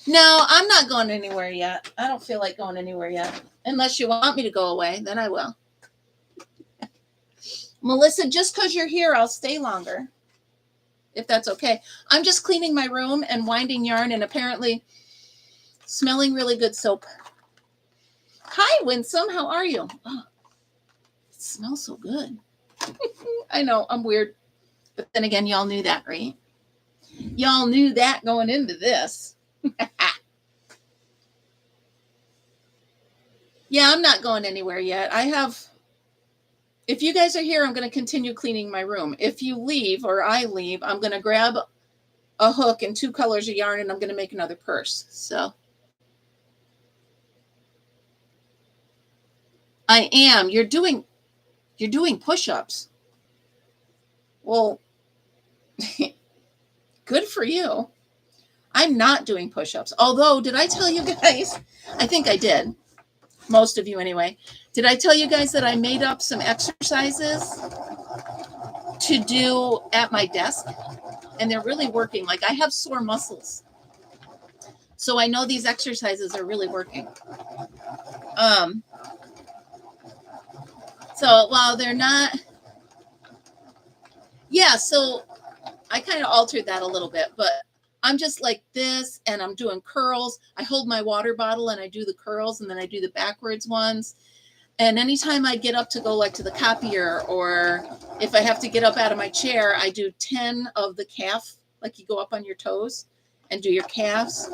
No, I'm not going anywhere yet. I don't feel like going anywhere yet. Unless you want me to go away, then I will. Melissa, just because you're here, I'll stay longer. If that's okay. I'm just cleaning my room and winding yarn and apparently smelling really good soap. Hi, Winsome. How are you? Oh, it smells so good. I know, I'm weird. But then again, y'all knew that, right? Y'all knew that going into this. Yeah, I'm not going anywhere yet. If you guys are here, I'm going to continue cleaning my room. If you leave or I leave, I'm going to grab a hook and 2 colors of yarn and I'm going to make another purse. So I am. You're doing push-ups. Well, good for you. I'm not doing push-ups. Although, did I tell you guys? I think I did. Most of you anyway. Did I tell you guys that I made up some exercises to do at my desk? And they're really working. Like I have sore muscles. So I know these exercises are really working. So while they're not, yeah, so I kind of altered that a little bit, but I'm just like this and I'm doing curls. I hold my water bottle and I do the curls and then I do the backwards ones. And anytime I get up to go like to the copier or if I have to get up out of my chair, I do 10 of the calf, like you go up on your toes and do your calves.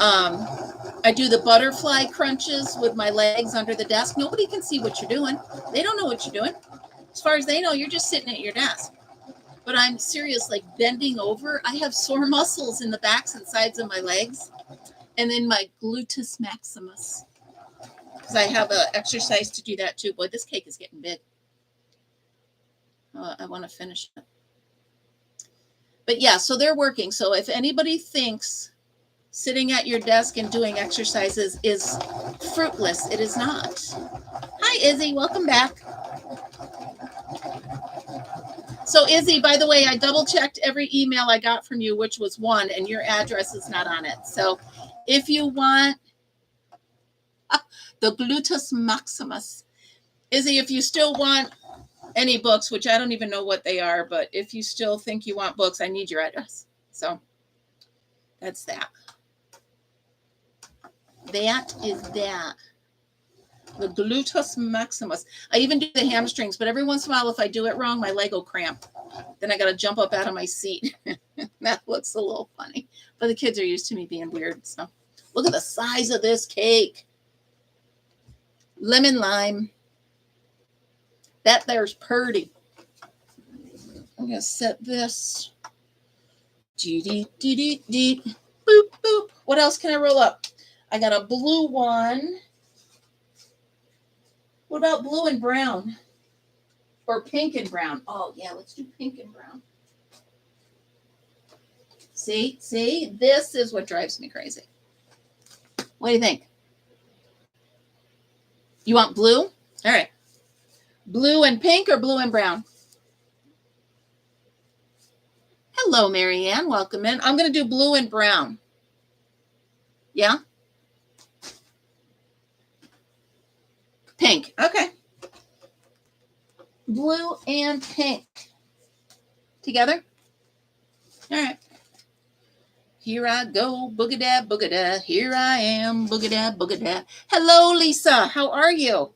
I do the butterfly crunches with my legs under the desk. Nobody can see what you're doing. They don't know what you're doing. As far as they know, you're just sitting at your desk. But I'm serious, like bending over. I have sore muscles in the backs and sides of my legs. And then my gluteus maximus. Because I have an exercise to do that too. Boy, this cake is getting big. I want to finish it. But yeah, so they're working. So if anybody thinks sitting at your desk and doing exercises is fruitless, it is not. Hi, Izzy. Welcome back. So, Izzy, by the way, I double-checked every email I got from you, which was one, and your address is not on it. So if you want the gluteus maximus, Izzy, if you still want any books, which I don't even know what they are, but if you still think you want books, I need your address. So that's that. That is that. The gluteus maximus. I even do the hamstrings, but every once in a while, if I do it wrong, my leg will cramp. Then I got to jump up out of my seat. That looks a little funny. But the kids are used to me being weird. So look at the size of this cake. Lemon lime. That there's purty. I'm going to set this. Boop, boop. What else can I roll up? I got a blue one. What about blue and brown? Or pink and brown? Oh, yeah, let's do pink and brown. See? This is what drives me crazy. What do you think? You want blue? All right. Blue and pink or blue and brown? Hello, Marianne. Welcome in. I'm going to do blue and brown. Yeah? Pink. Okay. Blue and pink. Together? All right. Here I go, boogadab, boogadab. Here I am, boogadab, boogadab. Hello, Lisa. How are you?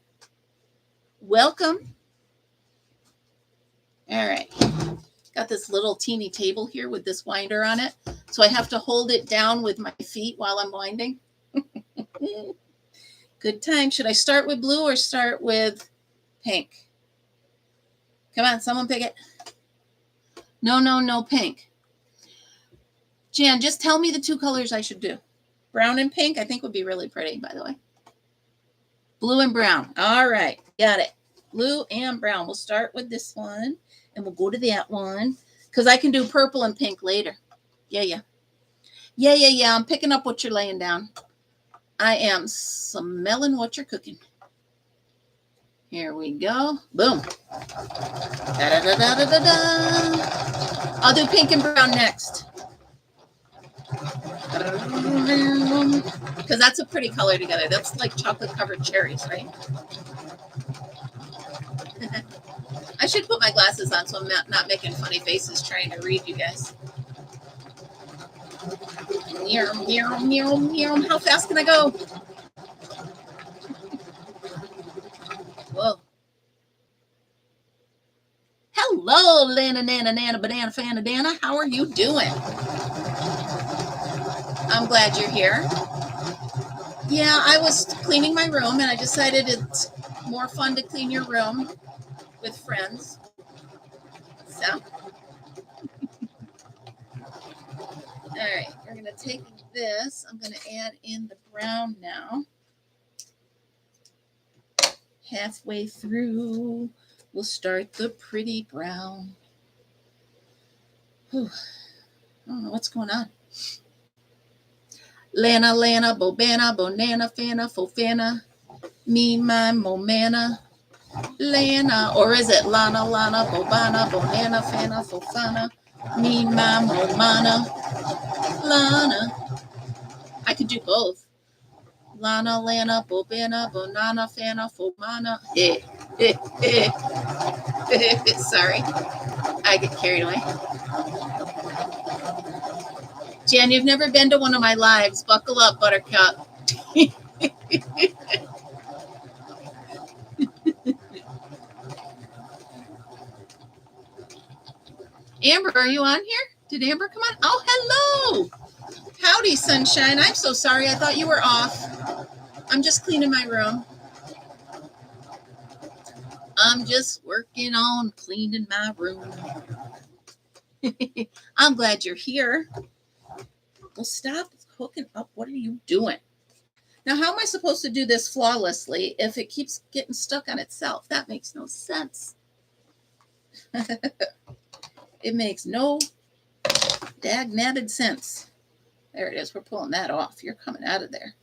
Welcome. All right. Got this little teeny table here with this winder on it. So I have to hold it down with my feet while I'm winding. Good time. Should I start with blue or start with pink? Come on, someone pick it. No, pink. Jan, just tell me the two colors I should do. Brown and pink, I think would be really pretty, by the way. Blue and brown. All right, got it. Blue and brown. We'll start with this one, and we'll go to that one, because I can do purple and pink later. Yeah. I'm picking up what you're laying down. I am smelling what you're cooking. Here we go. Boom. Da-da-da-da-da-da-da. I'll do pink and brown next. Because that's a pretty color together. That's like chocolate-covered cherries, right? I should put my glasses on so I'm not making funny faces trying to read you guys. How fast can I go? Whoa. Hello, Lana, Nana, Nana, Banana, Fana, Dana. How are you doing? I'm glad you're here. Yeah, I was cleaning my room, and I decided it's more fun to clean your room with friends. So, all right, we're going to take this. I'm going to add in the brown now. Halfway through, we'll start the pretty brown. Whew. I don't know what's going on. Lana, Bobana, Bonana, Fana, Fofana, me, my, Momana, Lana, or is it Lana, Bobana, Bonana, Fana, Fofana, me, my, Momana, Lana. I could do both. Lana, Bobana, Bonana, Fana, Fofana. Sorry, I get carried away. Jan, you've never been to one of my lives. Buckle up, Buttercup. Amber, are you on here? Did Amber come on? Oh, hello. Howdy, sunshine. I'm so sorry. I thought you were off. I'm just cleaning my room. I'm just working on cleaning my room. I'm glad you're here. Well, stop hooking up. What are you doing? Now, how am I supposed to do this flawlessly if it keeps getting stuck on itself? That makes no sense. It makes no dag-nabbed sense. There it is. We're pulling that off. You're coming out of there.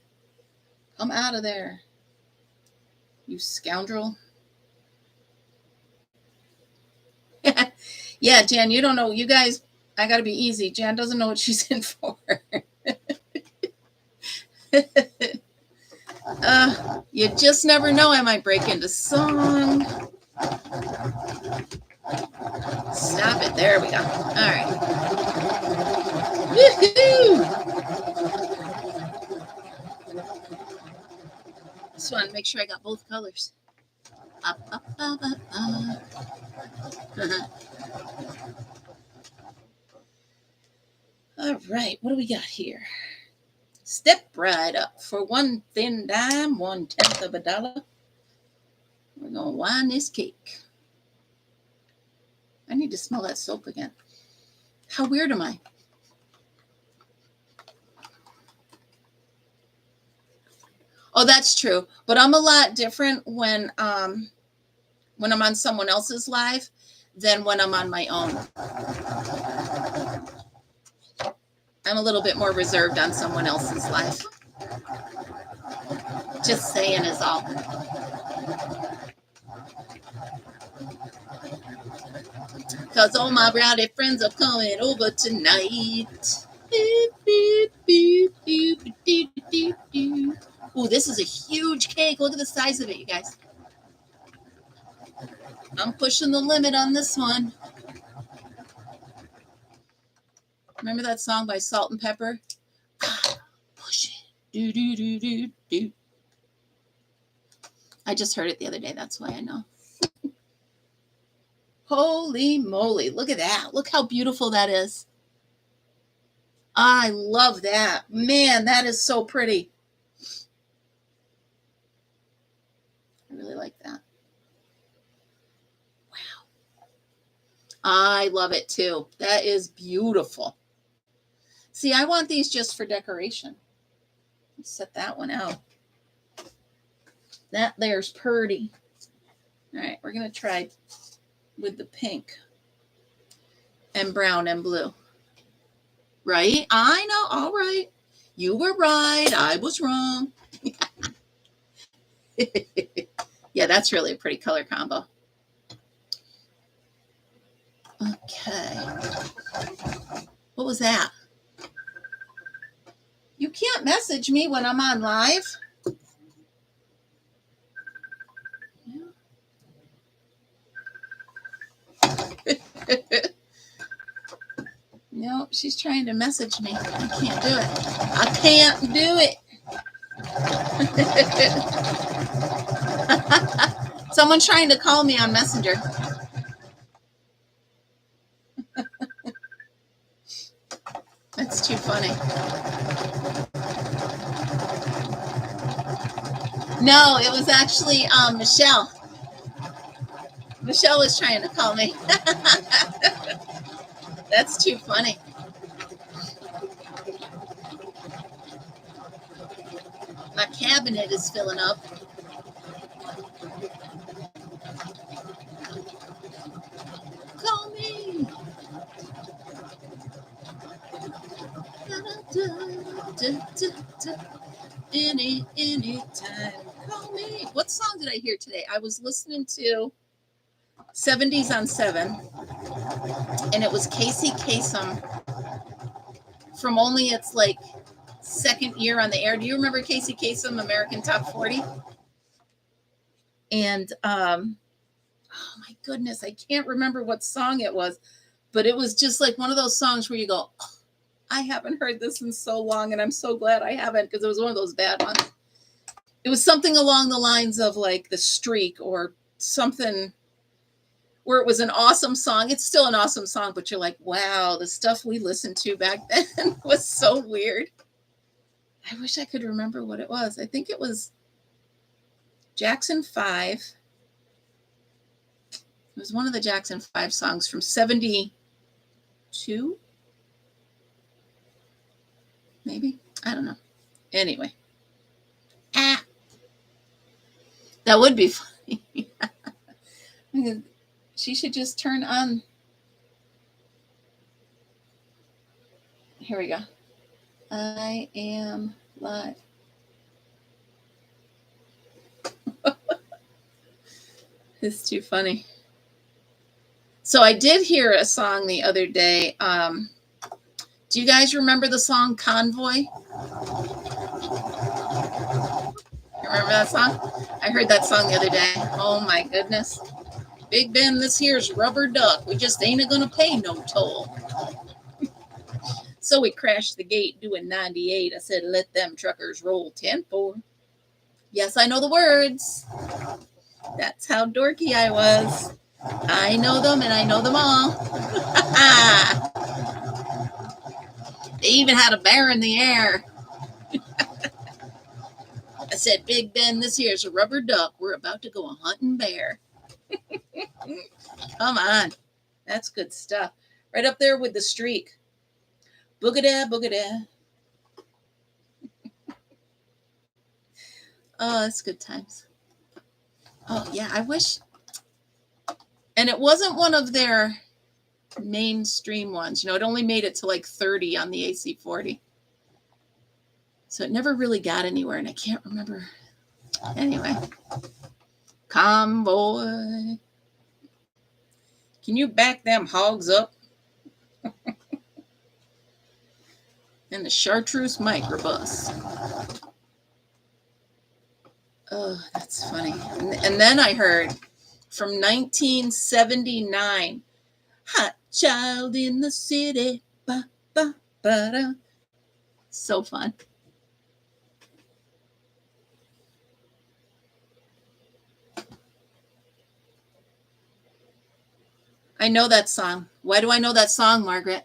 Come out of there, you scoundrel. Yeah, Jan, you don't know. You guys, I got to be easy. Jan doesn't know what she's in for. You just never know. I might break into song. Stop it. There we go. All right. Woohoo! Just want to make sure I got both colors. All right. What do we got here? Step right up. For one thin dime, 1/10 of a dollar. We're going to wind this cake. I need to smell that soap again. How weird am I? Oh, that's true. But I'm a lot different when I'm on someone else's live than when I'm on my own. I'm a little bit more reserved on someone else's live. Just saying is all. Because all my rowdy friends are coming over tonight. Ooh, this is a huge cake. Look at the size of it, you guys. I'm pushing the limit on this one. Remember that song by Salt and Pepper? Push it. Do, do, do, do, do. I just heard it the other day. That's why I know. Holy moly. Look at that. Look how beautiful that is. I love that. Man, that is so pretty. I really like that. Wow. I love it too. That is beautiful. See, I want these just for decoration. Let's set that one out. That there's pretty. All right, we're going to try with the pink and brown and blue. Right? I know. All right. You were right. I was wrong. Yeah, that's really a pretty color combo. Okay. What was that? You can't message me when I'm on live. No, she's trying to message me. I can't do it. I can't do it. Someone's trying to call me on Messenger. That's too funny. No, it was actually Michelle. Michelle was trying to call me. That's too funny. My cabinet is filling up. Call me. Any time. Call me. What song did I hear today? I was listening to 70s on 7, and it was Casey Kasem from only its like second year on the air. Do you remember Casey Kasem, American Top 40? And oh my goodness, I can't remember what song it was, but it was just like one of those songs where you go, oh, I haven't heard this in so long, and I'm so glad I haven't, because it was one of those bad ones. It was something along the lines of like The Streak or something where it was an awesome song. It's still an awesome song, but you're like, wow, the stuff we listened to back then was so weird. I wish I could remember what it was. I think it was Jackson 5. It was one of the Jackson 5 songs from 72. Maybe. I don't know. Anyway. That would be funny. She should just turn on. Here we go. I am live. It's too funny. So I did hear a song the other day. Do you guys remember the song Convoy? You remember that song? I heard that song the other day. Oh my goodness. Big Ben, this here's rubber duck. We just ain't gonna pay no toll. So we crashed the gate doing 98. I said, let them truckers roll 10-4. Yes, I know the words. That's how dorky I was. I know them and I know them all. They even had a bear in the air. I said, Big Ben, this here's a rubber duck. We're about to go a hunting bear. Come on. That's good stuff. Right up there with The Streak. Boogadah, boogadah. Oh, that's good times. Oh, yeah, I wish. And it wasn't one of their mainstream ones. You know, it only made it to like 30 on the AC40. So it never really got anywhere, and I can't remember Anyway, convoy. Can you back them hogs up? And the chartreuse microbus. Oh, that's funny. And then I heard from 1979, Hot Child in the City. Ba, ba, ba, da. So fun. I know that song. Why do I know that song, Margaret?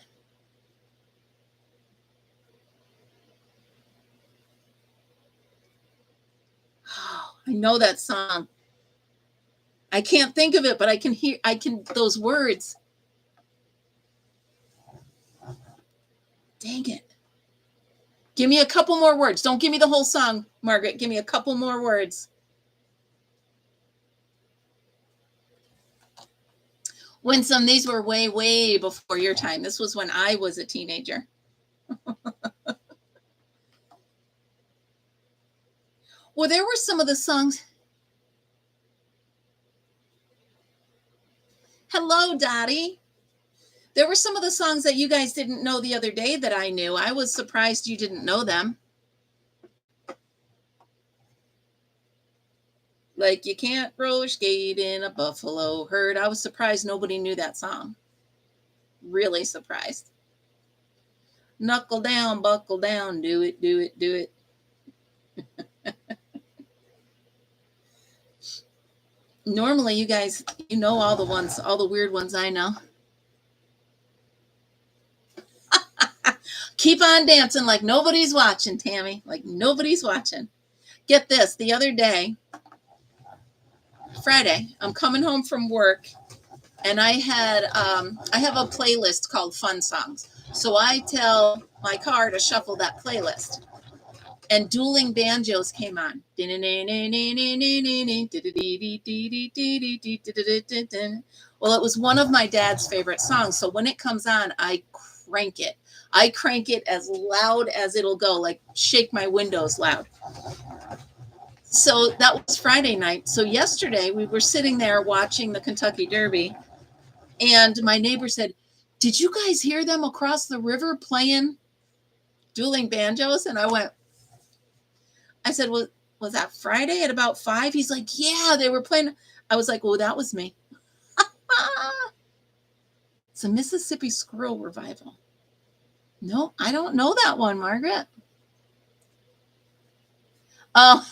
Oh, I know that song. I can't think of it, but I can hear, those words. Dang it. Give me a couple more words. Don't give me the whole song, Margaret. Give me a couple more words. Winsome, these were way, way before your time. This was when I was a teenager. Well, there were some of the songs. Hello, Dottie. There were some of the songs that you guys didn't know the other day that I knew. I was surprised you didn't know them. Like, you can't roller skate in a buffalo herd. I was surprised nobody knew that song. Really surprised. Knuckle down, buckle down, do it, do it, do it. Normally, you guys, you know all the ones, all the weird ones I know. Keep on dancing like nobody's watching, Tammy. Like nobody's watching. Get this, the other day, Friday, I'm coming home from work, and I have a playlist called Fun Songs. So I tell my car to shuffle that playlist. And Dueling Banjos came on. Well, it was one of my dad's favorite songs. So when it comes on, I crank it. I crank it as loud as it'll go, like shake my windows loud. So that was Friday night. So yesterday we were sitting there watching the Kentucky Derby, and my neighbor said, "Did you guys hear them across the river playing Dueling Banjos?" And I said, "Well, was that Friday at about 5?" He's like, "Yeah, they were playing." I was like, "Well, that was me." It's a Mississippi Squirrel Revival. No, I don't know that one, Margaret. Oh,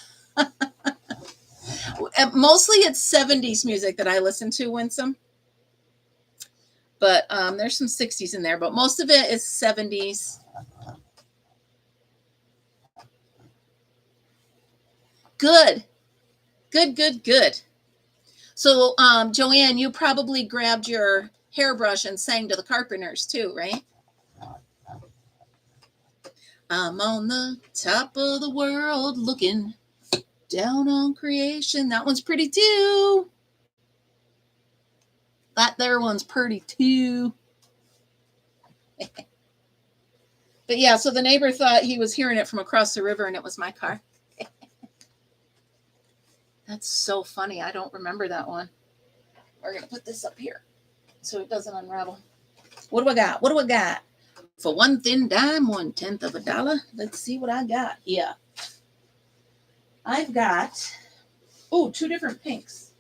mostly it's 70s music that I listen to, Winsome. But there's some 60s in there, but most of it is 70s. Good. Good, good, good. So, Joanne, you probably grabbed your hairbrush and sang to the Carpenters too, right? I'm on the top of the world looking down on creation. That one's pretty too. That there one's pretty too. But yeah, so the neighbor thought he was hearing it from across the river and it was my car. That's so funny. I don't remember that one. We're going to put this up here so it doesn't unravel. What do I got? What do I got? For one thin dime, 1/10 of a dollar. Let's see what I got here. I've got, two different pinks.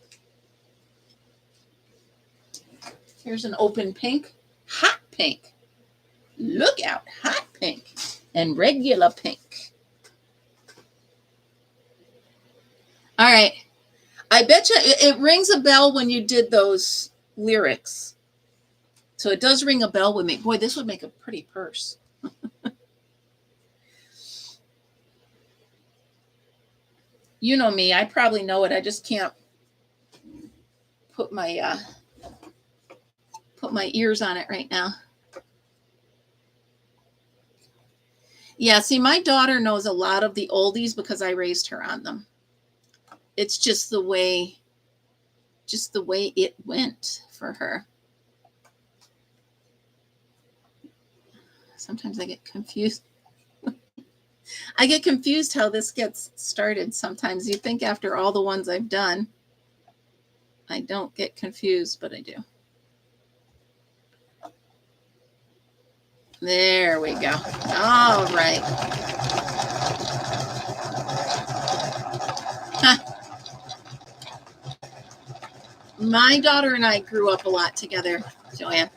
Here's an open pink, hot pink. Look out, hot pink and regular pink. All right. I bet you it rings a bell when you did those lyrics. So it does ring a bell with me. Boy, this would make a pretty purse. You know me. I probably know it. I just can't put my ears on it right now. Yeah, see, my daughter knows a lot of the oldies because I raised her on them. It's just the way it went for her. Sometimes I get confused. I get confused how this gets started sometimes. You think after all the ones I've done, I don't get confused, but I do. There we go. All right. My daughter and I grew up a lot together, Joanne.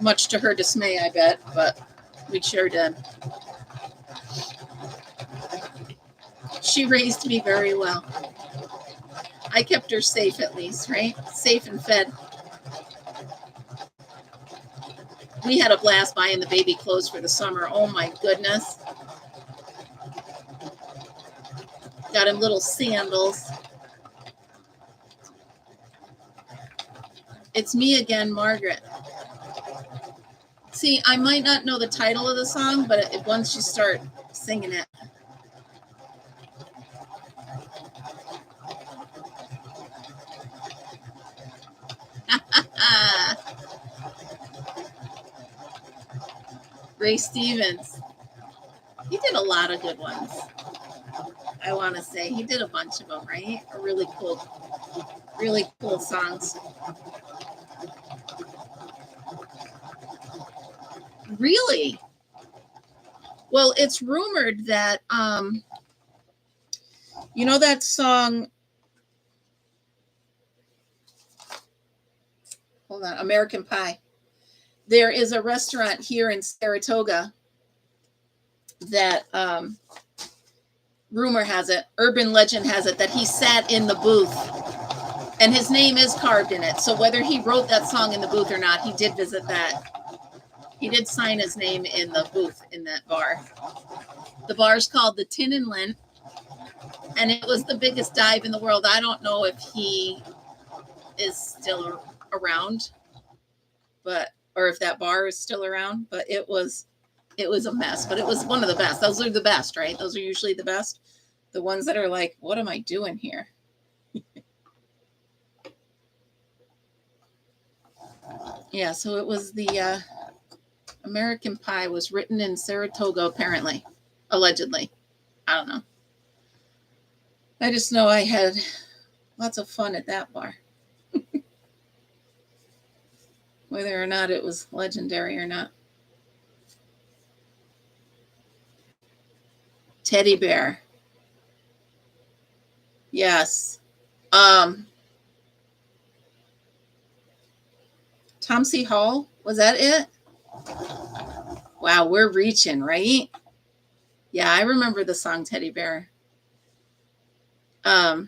Much to her dismay, I bet, but we sure did. She raised me very well. I kept her safe at least, right? Safe and fed. We had a blast buying the baby clothes for the summer. Oh my goodness. Got him little sandals. It's me again, Margaret. See, I might not know the title of the song, but once you start singing it. Ray Stevens. He did a lot of good ones. I want to say he did a bunch of them, right? Really cool songs. Really? Well, it's rumored that you know that song, hold on, American Pie. There is a restaurant here in Saratoga that rumor has it, urban legend has it, that he sat in the booth and his name is carved in it. So whether he wrote that song in the booth or not, he did visit that. He did sign his name in the booth in that bar. The bar's called the Tin and Lint, and it was the biggest dive in the world. I don't know if he is still around, or if that bar is still around, but it was a mess, but it was one of the best. Those are the best, right? Those are usually the best. The ones that are like, what am I doing here? Yeah, so it was the American Pie was written in Saratoga, apparently, allegedly. I don't know. I just know I had lots of fun at that bar. Whether or not it was legendary or not. Teddy Bear. Yes. Tom C. Hall, was that it? Wow, we're reaching, right? Yeah, I remember the song Teddy Bear. There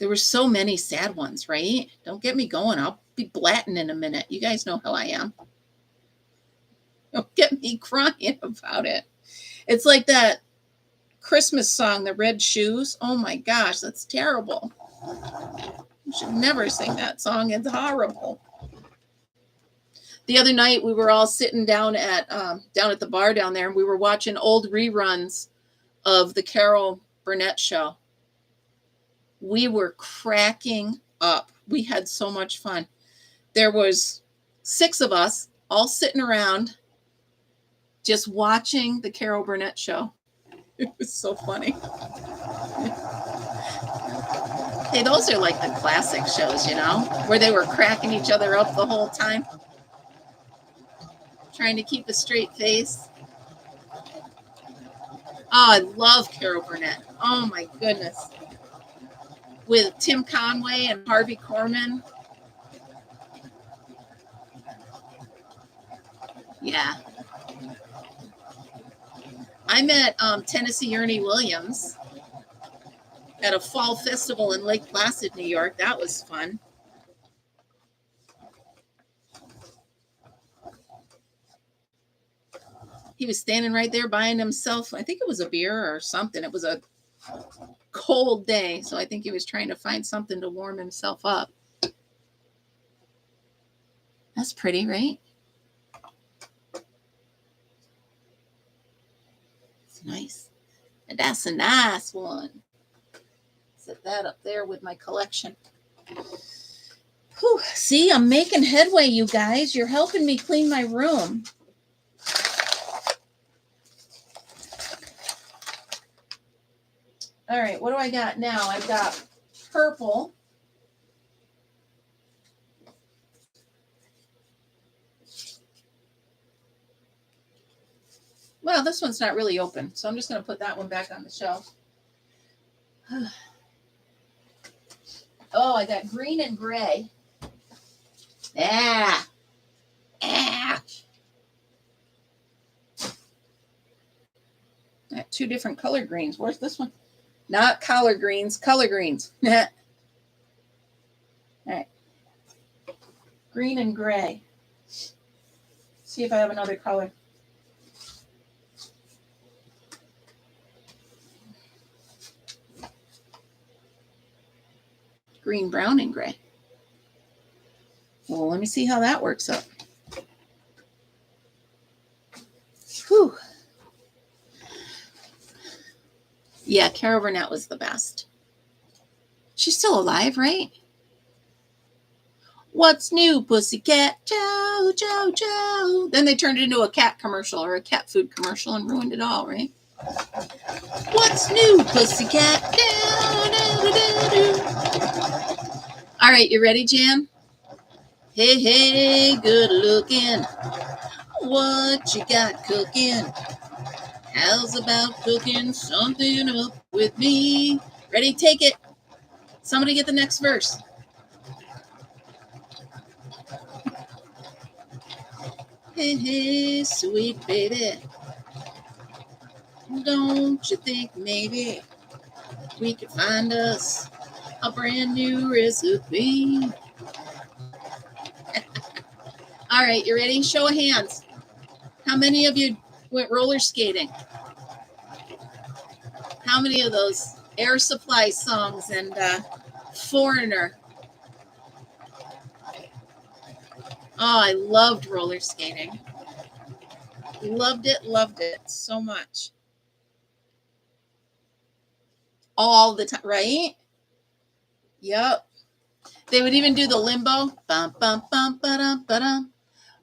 were so many sad ones, right? Don't get me going. I'll be blatting in a minute. You guys know how I am. Don't get me crying about it. It's like that Christmas song, The Red Shoes. Oh my gosh, that's terrible. You should never sing that song. It's horrible. The other night we were all sitting down at the bar down there, and we were watching old reruns of the Carol Burnett show. We were cracking up. We had so much fun. There was 6 of us all sitting around just watching the Carol Burnett show. It was so funny. Hey, those are like the classic shows, you know, where they were cracking each other up the whole time, trying to keep a straight face. Oh, I love Carol Burnett. Oh my goodness. With Tim Conway and Harvey Korman. Yeah. I met Tennessee Ernie Williams at a fall festival in Lake Placid, New York. That was fun. He was standing right there buying himself, I think it was a beer or something. It was a cold day, so I think he was trying to find something to warm himself up. That's pretty, right? It's nice. And that's a nice one. Set that up there with my collection. Whew. See, I'm making headway, you guys. You're helping me clean my room. All right, what do I got now? I've got purple. Well, this one's not really open, so I'm just going to put that one back on the shelf. Oh, I got green and gray. Ah. Ah. I got two different color greens. Where's this one? Not collard greens, color greens. All right. Green and gray. See if I have another color. Green, brown, and gray. Well, let me see how that works up. Whew. Yeah, Carol Burnett was the best. She's still alive, right? What's new, pussycat? Joe, Joe, Joe. Then they turned it into a cat commercial or a cat food commercial and ruined it all, right? What's new, pussycat? All right, you ready, Jan? Hey, hey, good looking. What you got cooking? How's about cooking something up with me? Ready? Take it. Somebody get the next verse. Hey, hey, sweet baby. Don't you think maybe we could find us a brand new recipe? All right, you ready? Show of hands. How many of you went roller skating? How many of those Air Supply songs and Foreigner? Oh, I loved roller skating. Loved it so much. All the time, right? Yep. They would even do the limbo. Bum, bum, bum, ba-dum, ba-dum.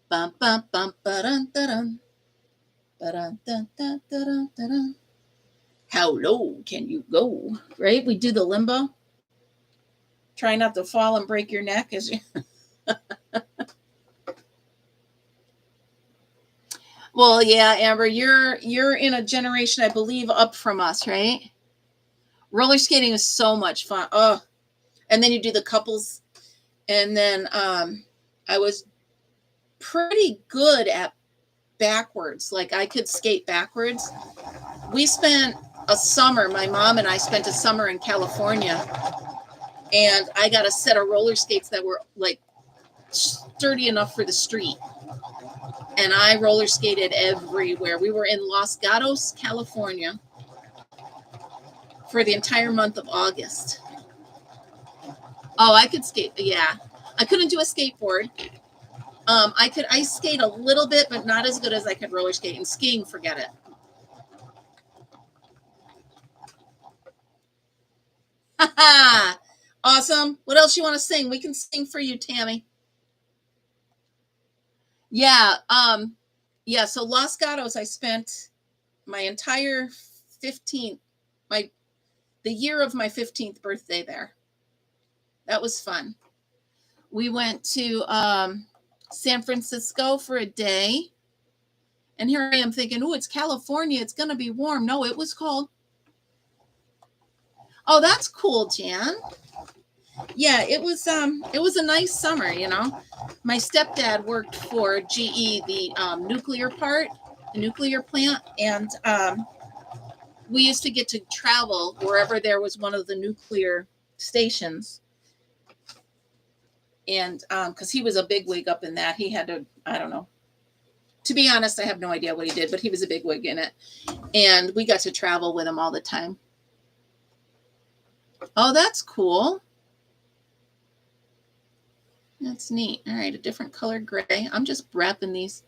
Bum, bum, bum, ba-dum, da-dum. Ba-dum, dun, dun, da-dum, da-dum. How low can you go? Right? We do the limbo. Try not to fall and break your neck as you. Well, yeah, Amber, you're in a generation, I believe, up from us, right? Roller skating is so much fun. Oh, and then you do the couples, and then I was pretty good at backwards. Like I could skate backwards. We spent a summer. My mom and I spent a summer in California, and I got a set of roller skates that were like sturdy enough for the street. And I roller skated everywhere. We were in Los Gatos, California for the entire month of August. Oh, I could skate. Yeah. I couldn't do a skateboard. I could ice skate a little bit, but not as good as I could roller skate. And skiing, forget it. Awesome. What else you want to sing? We can sing for you, Tammy. Yeah. Yeah. So Los Gatos, I spent my entire 15th, the year of my 15th birthday there. That was fun. We went to San Francisco for a day. And here I am thinking, oh, it's California. It's going to be warm. No, it was cold. Oh, that's cool, Jan. Yeah, it was a nice summer, you know. My stepdad worked for GE, the nuclear part, the nuclear plant, and we used to get to travel wherever there was one of the nuclear stations. And because he was a bigwig up in that, he had to, I don't know. To be honest, I have no idea what he did, but he was a bigwig in it. And we got to travel with him all the time. Oh, that's cool. That's neat. All right, a different color gray. I'm just wrapping these.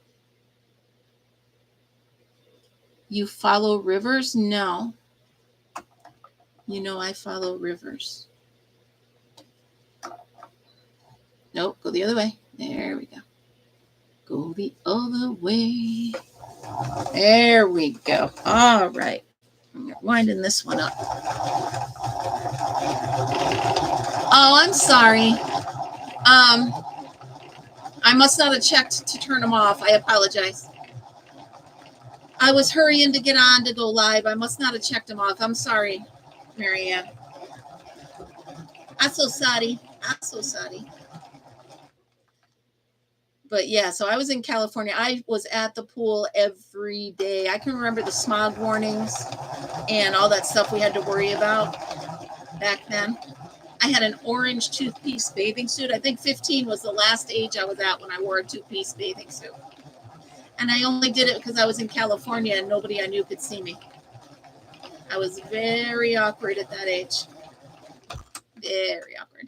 You follow rivers? No. You know I follow rivers. Nope, go the other way. There we go. Go the other way. There we go. All right. I'm winding this one up. Oh, I'm sorry. I must not have checked to turn them off. I apologize. I was hurrying to get on to go live. I must not have checked them off. I'm sorry, Marianne. I'm so sorry. I'm so sorry. But yeah, so I was in California. I was at the pool every day. I can remember the smog warnings and all that stuff we had to worry about back then. I had an orange two-piece bathing suit. I think 15 was the last age I was at when I wore a two-piece bathing suit. And I only did it because I was in California and nobody I knew could see me. I was very awkward at that age. Very awkward.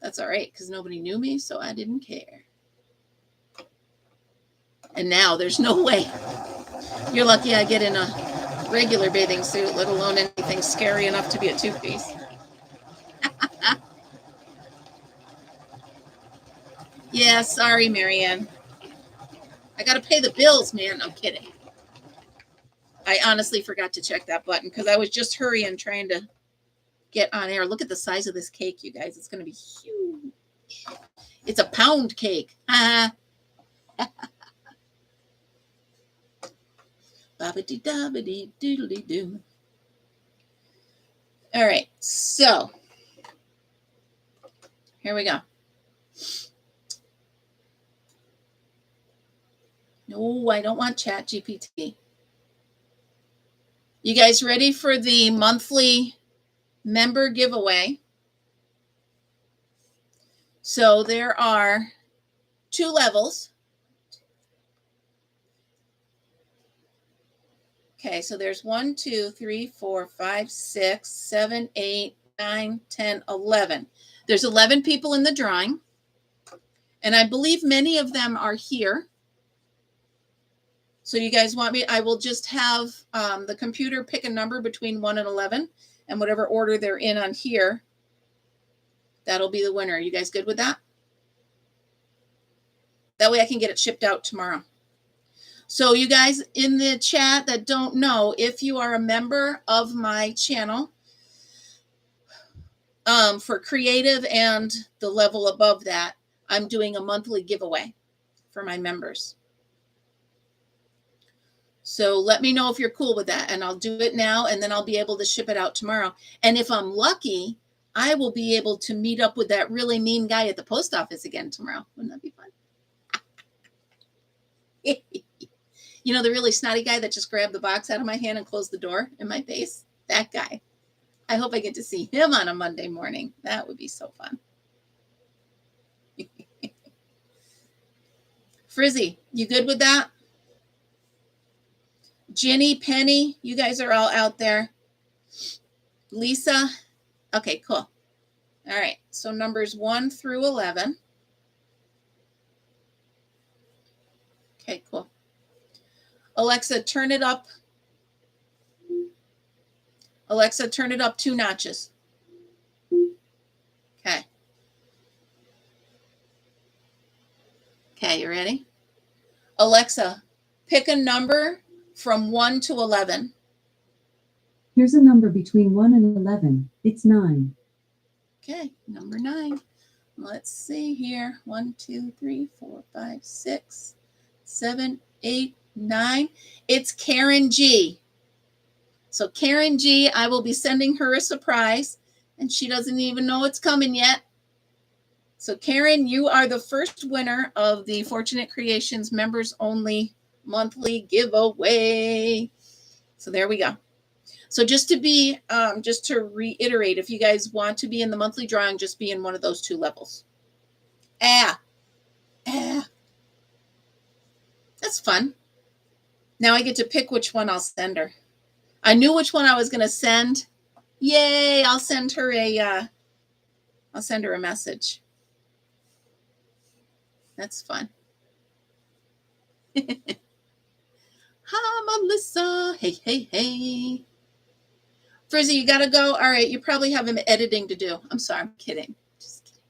That's all right, because nobody knew me, so I didn't care. And now there's no way. You're lucky I get in a regular bathing suit, let alone anything scary enough to be a two-piece. Yeah, sorry, Marianne. I got to pay the bills, man. I'm kidding. I honestly forgot to check that button because I was just hurrying trying to get on air. Look at the size of this cake, you guys. It's going to be huge. It's a pound cake. Ba-ba-dee-da-ba-dee-doodly-doo. All right, so here we go. No, I don't want Chat GPT. You guys ready for the monthly member giveaway? So there are 2 levels. Okay, so there's 1, 2, 3, 4, 5, 6, 7, 8, 9, 10, 11. There's 11 people in the drawing. And I believe many of them are here. So you guys want me, I will just have the computer pick a number between 1 and 11. And whatever order they're in on here, that'll be the winner. You guys good with that? That way I can get it shipped out tomorrow. So you guys in the chat that don't know, if you are a member of my channel, for creative and the level above that, I'm doing a monthly giveaway for my members. So let me know if you're cool with that, and I'll do it now, and then I'll be able to ship it out tomorrow. And if I'm lucky, I will be able to meet up with that really mean guy at the post office again tomorrow. Wouldn't that be fun? You know, the really snotty guy that just grabbed the box out of my hand and closed the door in my face? That guy. I hope I get to see him on a Monday morning. That would be so fun. Frizzy, you good with that? Jenny, Penny, you guys are all out there. Lisa. Okay, cool. All right, so numbers 1 through 11. Okay, cool. Alexa, turn it up. Alexa, turn it up 2 notches. Okay. Okay, you ready? Alexa, pick a number from 1 to 11. Here's a number between 1 and 11. It's 9. Okay, number 9. Let's see here. 1, 2, 3, 4, 5, 6, 7, 8, 9. It's Karen G. So Karen G, I will be sending her a surprise, and she doesn't even know it's coming yet. So Karen, you are the first winner of the Fortunate Creations members only monthly giveaway. So there we go. So just to reiterate, if you guys want to be in the monthly drawing, just be in one of those 2 levels. That's fun. Now I get to pick which one I'll send her. I knew which one I was going to send. Yay! I'll send her a message. That's fun. Hi, Melissa. Hey, hey, hey. Frizzy, you got to go? All right, you probably have editing to do. I'm sorry, I'm kidding. Just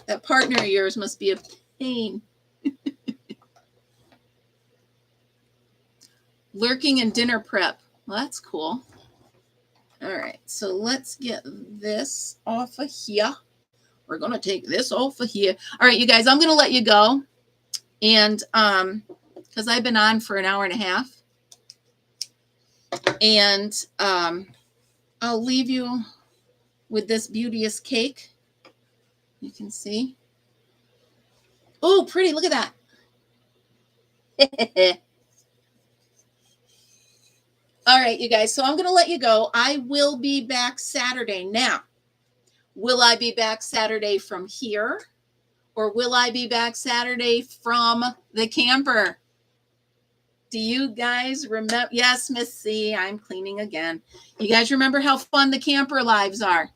That partner of yours must be a pain. Lurking in dinner prep. Well, that's cool. All right, so let's get this off of here. We're going to take this off of here. All right, you guys, I'm going to let you go. And because I've been on for an hour and a half. And I'll leave you with this beauteous cake. You can see. Oh, pretty. Look at that. All right, you guys. So I'm going to let you go. I will be back Saturday. Now, will I be back Saturday from here? Or will I be back Saturday from the camper? Do you guys remember? Yes, Miss C, I'm cleaning again. You guys remember how fun the camper lives are?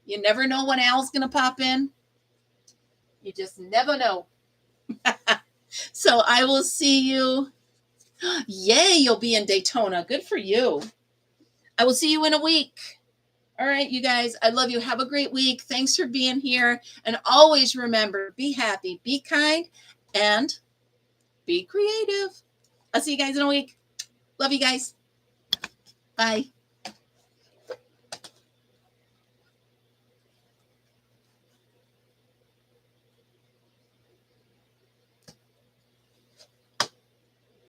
You never know when Al's going to pop in. You just never know. So I will see you. Yay, you'll be in Daytona. Good for you. I will see you in a week. All right, you guys, I love you. Have a great week. Thanks for being here. And always remember, be happy, be kind, and be creative. I'll see you guys in a week. Love you guys. Bye.